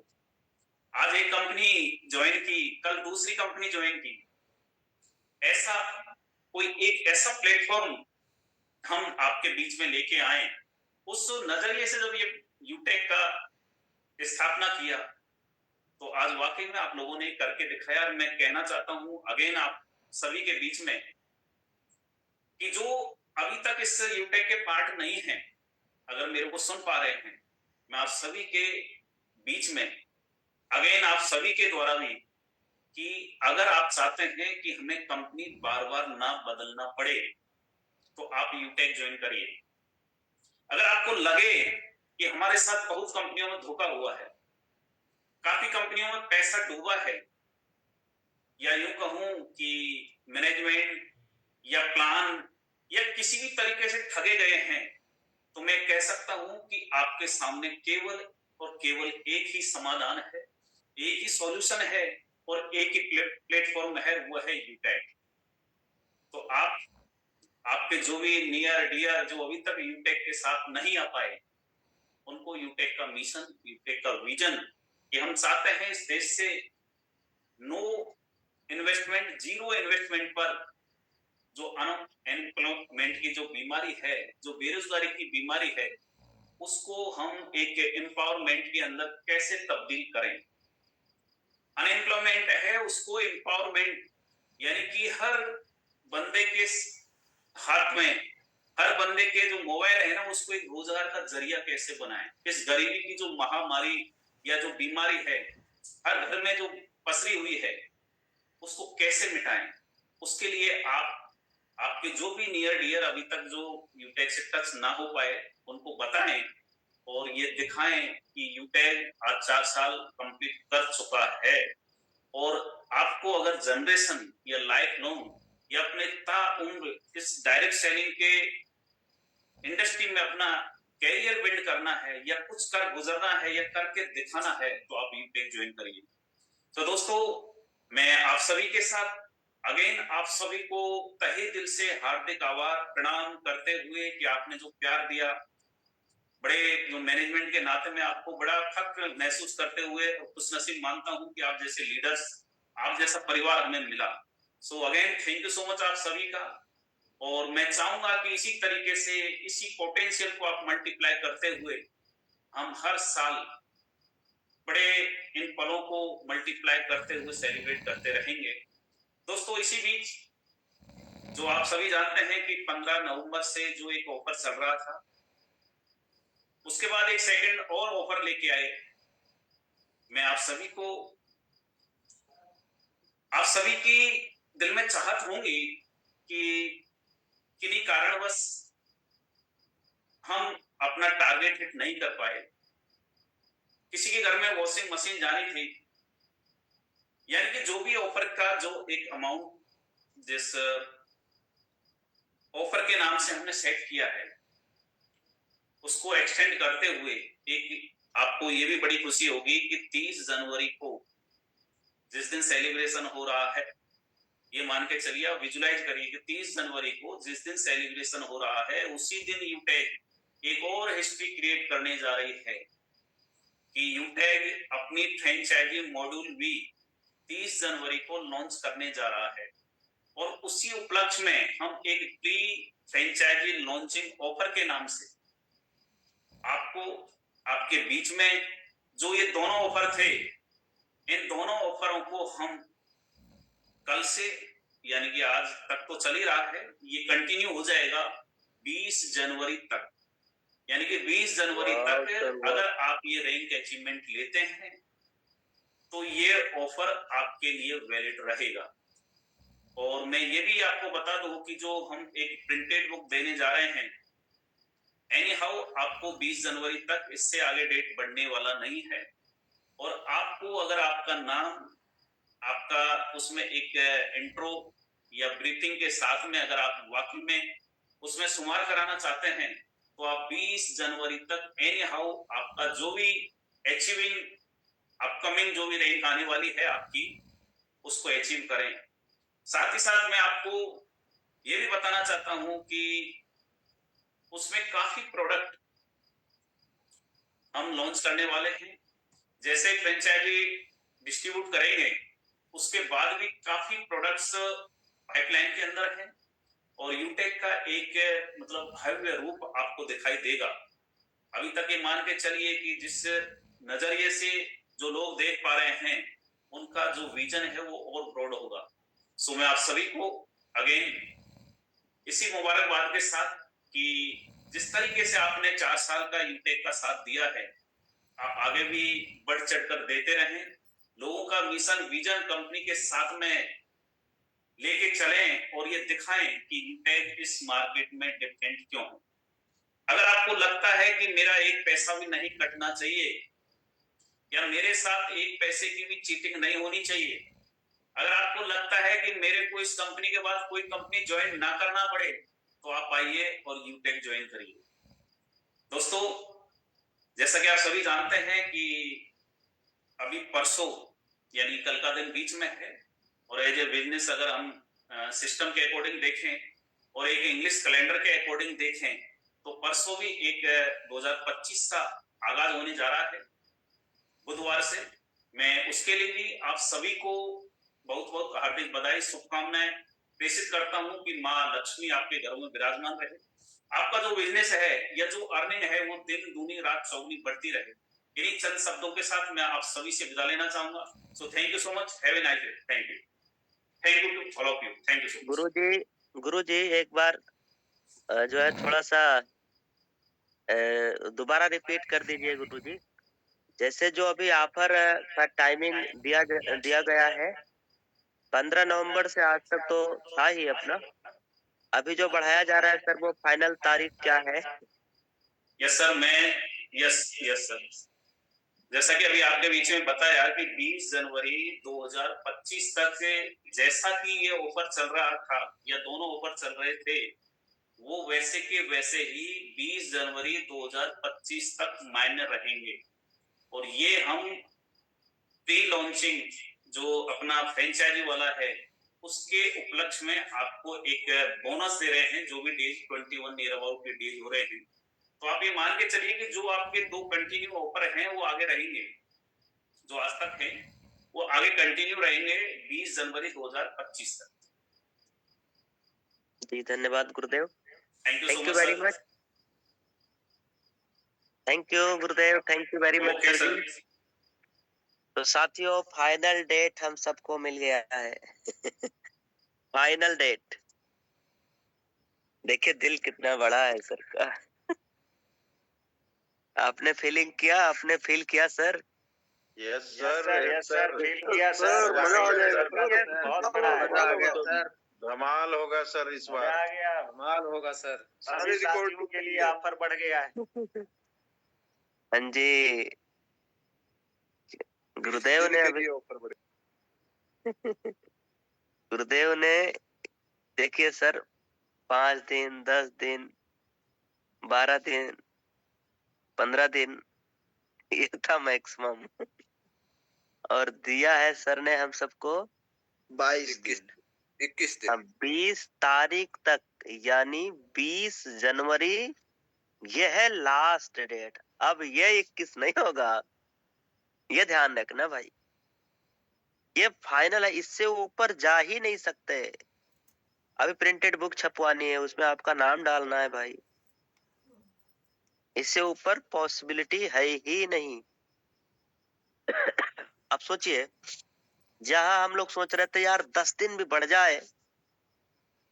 आज एक कंपनी ज्वाइन की, कल दूसरी कंपनी ज्वाइन की, ऐसा कोई एक ऐसा प्लेटफॉर्म हम आपके बीच में लेके आए, उस नजरिए से जब ये यूटेक का स्थापना किया, तो आज वाकई में आप लोगों ने करके दिखाया। मैं कहना चाहता हूं अगेन आप सभी के बीच में कि जो अभी तक इस यूटेक के पार्ट नहीं है, अगर मेरे को सुन पा रहे हैं, मैं आप सभी के बीच में अगेन आप सभी के द्वारा भी, कि अगर आप चाहते हैं कि हमें कंपनी बार बार ना बदलना पड़े, तो आप यूटेक ज्वाइन करिए। अगर आपको लगे कि हमारे साथ बहुत कंपनियों में धोखा हुआ है, काफी कंपनियों में पैसा डूबा है, या यूं कहूं कि मैनेजमेंट या प्लान या किसी भी तरीके से ठगे गए हैं, तो मैं कह सकता हूं कि आपके सामने केवल और केवल एक ही समाधान है, एक ही सॉल्यूशन है और एक ही प्लेटफॉर्म है, वो है यूटेक। तो आपके जो भी नियर डियर जो अभी तक यूटेक के साथ नहीं आ पाए, उनको यूटेक का मिशन, यूटेक का विजन कि हम चाहते हैं इस देश से नो इन्वेस्टमेंट, जीरो इन्वेस्टमेंट पर जो अनएम्प्लॉयमेंट की जो बीमारी है, जो बेरोजगारी की बीमारी है, उसको हम एक एम्पावरमेंट के अंदर कैसे तब्दील करें। अनएम्प्लॉयमेंट है, उसको एम्पावरमेंट यानी कि हर बंदे के हाथ में, हर बंदे के जो मोबाइल है ना, उसको एक रोजगार का जरिया कैसे बनाएं। इस गरीबी की जो महामारी या जो बीमारी है हर घर में जो पसरी हुई है, उसको कैसे मिटाएं। उसके लिए आपके जो भी नियर डियर अभी तक जो यूटेक से टच ना हो पाए, उनको बताएं और ये दिखाएं कि यूटेक आज 4 साल कंप्लीट कर चुका है। और आपको अगर जनरेशन या लाइफ लॉन्ग या अपने ताउम्र इस डायरेक्ट सेलिंग के इंडस्ट्री में अपना कैरियर बिल्ड करना है या कुछ कर गुजरना है या करके दिखाना है, तो आप यूटेक ज्वाइन करिए। तो दोस्तों, मैं आप सभी के साथ अगेन आप सभी को तहे दिल से हार्दिक आभार प्रणाम करते हुए कि आपने जो प्यार दिया, बड़े जो मैनेजमेंट के नाते में आपको बड़ा फख्र महसूस करते हुए खुश नसीब मानता हूं कि आप जैसे लीडर्स, आप जैसा परिवार हमें मिला। So again thank you so much आप सभी का। और मैं चाहूंगा कि इसी तरीके से इसी पोटेंशियल को आप मल्टीप्लाई करते हुए हम हर साल बड़े इन पलों को मल्टीप्लाई करते हुए सेलिब्रेट करते रहेंगे। दोस्तों, इसी बीच जो आप सभी जानते हैं कि 15 नवंबर से जो एक ऑफर चल रहा था, उसके बाद एक सेकंड और ऑफर लेके आए। मैं आप सभी की दिल में चाहत होंगी कि किन्हीं कारणवश हम अपना टारगेट हिट नहीं कर पाए। किसी के घर में वॉशिंग मशीन जानी थी, यानी कि जो भी ऑफर का जो एक अमाउंट जिस ऑफर के नाम से हमने सेट किया है, उसको एक्सटेंड करते हुए एक आपको ये भी बड़ी खुशी होगी कि 30 जनवरी को जिस दिन सेलिब्रेशन हो रहा है, ये मान के चलिए, आप विजुलाइज करिए कि 30 जनवरी को जिस दिन सेलिब्रेशन हो रहा है, उसी दिन यूटेक एक और हिस्ट्री क्रिएट करने जा रही है कि यूटेक अपनी फ्रेंचाइजी मॉड्यूल भी 30 जनवरी को लॉन्च करने जा रहा है। और उसी उपलक्ष्य में हम एक प्री फ्रेंचाइजी लॉन्चिंग ऑफर के नाम से आपको आपके बीच में जो ये दोनों ऑफर थे, इन दोनों ऑफरों को हम कल से, यानी कि आज तक तो चल ही रहा है, ये कंटिन्यू हो जाएगा 20 जनवरी तक। यानी कि 20 जनवरी तक अगर आप ये रैंक अचीवमेंट लेते हैं तो ये ऑफर आपके लिए वैलिड रहेगा। और मैं ये भी आपको बता दूं कि जो हम एक प्रिंटेड बुक देने जा रहे हैं, एनी हाउ आपको 20 जनवरी तक, इससे आगे डेट बढ़ने वाला नहीं है। और आपको अगर आपका नाम, आपका उसमें एक इंट्रो या ब्रीथिंग के साथ में अगर आप वाकई में उसमें शुमार कराना चाहते हैं, तो आप 20 जनवरी तक एनी हाउ आपका जो भी अचीविंग अपकमिंग जो भी रैंक आने वाली है आपकी, उसको अचीव करें। साथ ही साथ मैं आपको ये भी बताना चाहता हूं कि उसमें काफी प्रोडक्ट हम लॉन्च करने वाले हैं। जैसे फ्रेंचाइजी डिस्ट्रीब्यूट करेंगे, उसके बाद भी काफी प्रोडक्ट्स पाइपलाइन के अंदर हैं और यूटेक का एक मतलब भव्य रूप आपको दिखाई देगा। अभी तक ये मान के चलिए कि जिस नजरिए से जो लोग देख पा रहे हैं, उनका जो विजन है वो और ब्रॉड होगा। सो मैं आप सभी को अगेन इसी मुबारकबाद के साथ कि जिस तरीके से आपने 4 साल का यूटेक का साथ दिया है, आप आगे भी बढ़ चढ़कर देते रहें। लोगों का मिशन विजन कंपनी के साथ में लेके चलें और ये दिखाएं कि यूटेक इस मार्केट में डिफरेंट क्यों है। अगर आपको लगता है कि मेरा एक पैसा भी नहीं कटना चाहिए या मेरे साथ एक पैसे की भी चीटिंग नहीं होनी चाहिए, अगर आपको लगता है कि मेरे को इस कंपनी के बाद कोई कंपनी ज्वाइन ना करना पड़े, तो आप आइए और यूटेक ज्वाइन करिए। दोस्तों, जैसा कि आप सभी जानते हैं कि अभी परसों यानी कल का दिन बीच में है, और एज ए बिजनेस अगर हम सिस्टम के अकॉर्डिंग देखें और एक इंग्लिश कैलेंडर के अकॉर्डिंग देखें तो परसों भी एक 2025 का आगाज होने जा रहा है बुधवार से। मैं उसके लिए भी आप सभी को बहुत बहुत हार्दिक बधाई शुभकामनाएं प्रेषित करता हूं कि माँ लक्ष्मी आपके घरों में विराजमान रहे, आपका जो बिजनेस है या जो अर्निंग है वो दिन दूनी रात चौगुनी बढ़ती रहे। इन्हीं चंद शब्दों के साथ मैं आप सभी से विदा लेना चाहूंगा। So thank you so much, have a nice day. Thank you to all of you, thank you so much. Guruji एक बार जो है थोड़ा सा दोबारा रिपीट कर दीजिए गुरुजी। जैसे जो अभी ऑफर का टाइमिंग दिया गया है 15 नवंबर से आज तक तो था ही अपना। अभी जो बढ़ाया जा रहा है सर वो फाइनल तारीख क्या है? Yes sir, yes yes sir, जैसा कि अभी आपके बीच में बताया कि 20 जनवरी 2025 तक जैसा कि ये ऑफर चल रहा था या दोनों ऑफर चल रहे थे वो वैसे के वैसे ही 20 जनवरी 2025 तक मायने रहेंगे। और ये हम प्री लॉन्चिंग जो अपना फ्रेंचाइजी वाला है उसके उपलक्ष्य में आपको एक बोनस दे रहे हैं, जो भी डेज 21 नियर अबाउट के डेज हो रहे हैं। तो आप ये मान के चलिए कि जो आपके 2 कंटिन्यू ऑफर हैं वो आगे रहेंगे, जो आज तक है वो आगे कंटिन्यू रहेंगे 20 जनवरी 2025 तक। जी धन्यवाद Gurudev, thank you thank so you much very sir. Much. Thank you Gurudev, thank you very much okay sir sir. जी। तो साथियों फाइनल डेट हम सबको मिल गया है फाइनल डेट देखिए, दिल कितना बड़ा है सर का। आपने फीलिंग किया, आपने फील किया sir? Yes yes sir, sir, feel किया सर, सर। मजा आ जाएगा सर, सर, बहुत बड़ा है, मजा आ गया बहुत सर, धमाल होगा सर इस मजा बार, आ गया। धमाल होगा सर, सभी सारे रिकॉर्ड साथियों के लिए टूटेंगे। ऑफर बढ़ गया है। हाँ जी, गुरुदेव ने अभी ऑफर बढ़े। गुरुदेव ने देखिए सर 5 दिन 10 दिन 12 दिन 15 दिन ये था मैक्सिमम और दिया है सर ने हम सबको 21 दिन। 20 तारीख तक, यानी 20 जनवरी ये है लास्ट डेट। अब ये 21 नहीं होगा, ये ध्यान रखना भाई, ये फाइनल है, इससे ऊपर जा ही नहीं सकते। अभी प्रिंटेड बुक छपवानी है, उसमें आपका नाम डालना है भाई, इससे ऊपर पॉसिबिलिटी है ही नहीं। अब सोचिए, जहां हम लोग सोच रहे थे यार 10 दिन भी बढ़ जाए,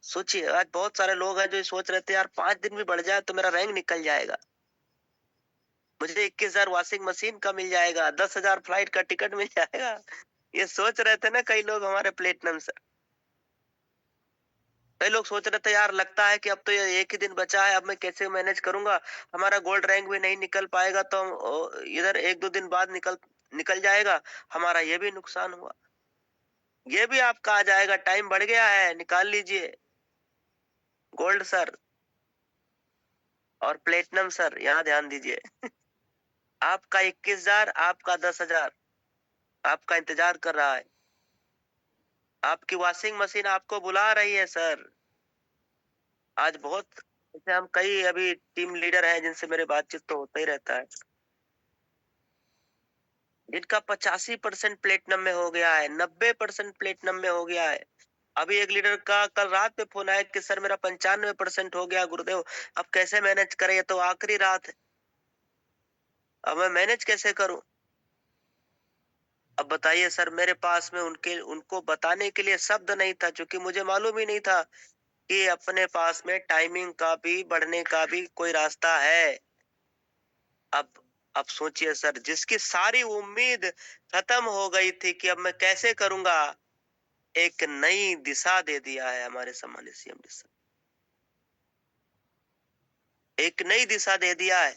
सोचिए आज बहुत सारे लोग हैं जो सोच रहे थे यार 5 दिन भी बढ़ जाए तो मेरा रैंक निकल जाएगा, मुझे 21,000 वॉशिंग मशीन का मिल जाएगा, 10,000 फ्लाइट का टिकट मिल जाएगा। ये सोच रहे थे ना कई लोग हमारे प्लेटिनम सर। कई लोग सोच रहे थे यार लगता है कि अब तो ये एक ही दिन बचा है, अब मैं कैसे मैनेज करूंगा, हमारा गोल्ड रैंक भी नहीं निकल पाएगा तो इधर 1-2 दिन बाद निकल जाएगा, हमारा ये भी नुकसान हुआ। ये भी आपका आ जाएगा, टाइम बढ़ गया है, निकाल लीजिए। गोल्ड सर और प्लेटिनम सर यहाँ ध्यान दीजिए आपका 21,000, आपका 10,000 आपका इंतजार कर रहा है, आपकी वॉशिंग मशीन आपको बुला रही है सर। आज बहुत जैसे हम कई अभी टीम लीडर हैं जिनसे मेरे बातचीत तो होता ही रहता है, जिनका 85% प्लेटिनम में हो गया है, 90% प्लेटिनम में हो गया है। अभी एक लीडर का कल रात में फोन आया कि सर मेरा 95% हो गया गुरुदेव, अब कैसे मैनेज करें, ये तो आखिरी रात है, अब मैं मैनेज कैसे करूं? अब बताइए सर, मेरे पास में उनको बताने के लिए शब्द नहीं था, क्योंकि मुझे मालूम ही नहीं था कि अपने पास में टाइमिंग का भी बढ़ने का भी कोई रास्ता है। अब सोचिए सर, जिसकी सारी उम्मीद खत्म हो गई थी कि अब मैं कैसे करूंगा, एक नई दिशा दे दिया है हमारे सम्मानित सीएम सर, एक नई दिशा दे दिया है।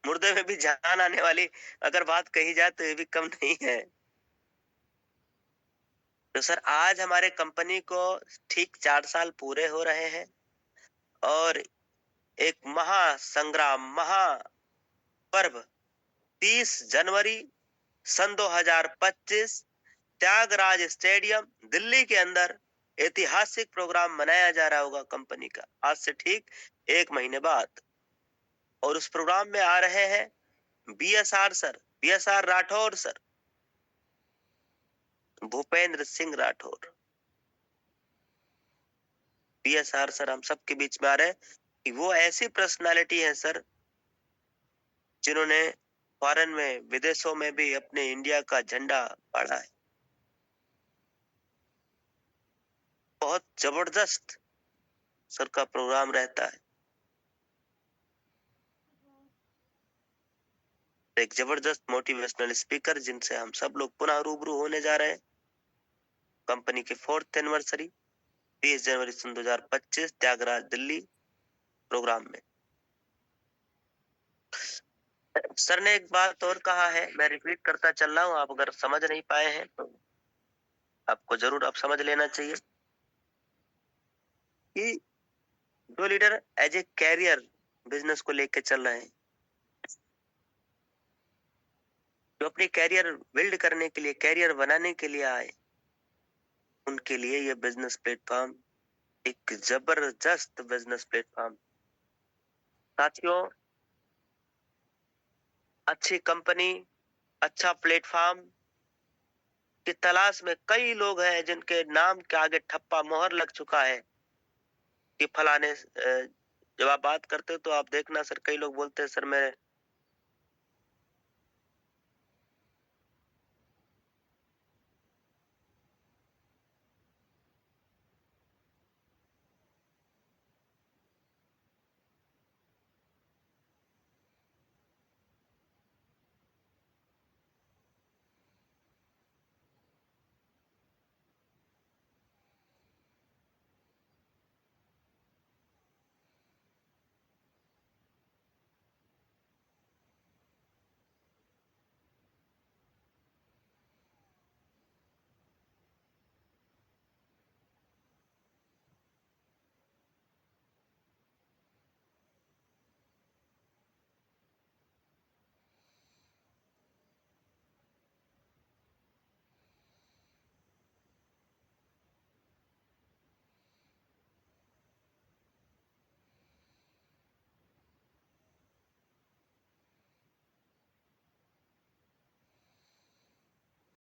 मुर्दे में भी जान आने वाली अगर बात कही जाए तो ये भी कम नहीं है। तो सर आज हमारे कंपनी को ठीक 4 साल पूरे हो रहे हैं और एक महासंग्राम, महापर्व 30 जनवरी सन 2025 त्यागराज स्टेडियम दिल्ली के अंदर ऐतिहासिक प्रोग्राम मनाया जा रहा होगा कंपनी का, आज से ठीक 1 महीने बाद। और उस प्रोग्राम में आ रहे हैं BSR sir, BSR Rathore sir, Bhupendra Singh Rathore. BSR sir हम सबके बीच में आ रहे हैं कि वो ऐसी पर्सनालिटी है सर जिन्होंने फॉरेन में, विदेशों में भी अपने इंडिया का झंडा गाड़ा है। बहुत जबरदस्त सर का प्रोग्राम रहता है। एक जबरदस्त मोटिवेशनल स्पीकर जिनसे हम सब लोग पुनः रूबरू होने जा रहे हैं कंपनी के 4th एनिवर्सरी 30 जनवरी सन 2025 त्यागराज दिल्ली प्रोग्राम में। सर ने एक बात और कहा है, मैं रिपीट करता चल रहा हूं, आप अगर समझ नहीं पाए हैं तो आपको जरूर आप समझ लेना चाहिए कि जो leader as a career business को लेके चल रहे हैं, जो अपनी कैरियर बिल्ड करने के लिए, कैरियर बनाने के लिए आए, उनके लिए ये बिजनेस प्लेटफॉर्म एक जबरदस्त बिजनेस प्लेटफॉर्म। साथियों, अच्छी कंपनी, अच्छा प्लेटफॉर्म की तलाश में कई लोग हैं जिनके नाम के आगे ठप्पा मोहर लग चुका है कि फलाने। जब आप बात करते हो तो आप देखना सर, कई लोग बोलते हैं सर मैं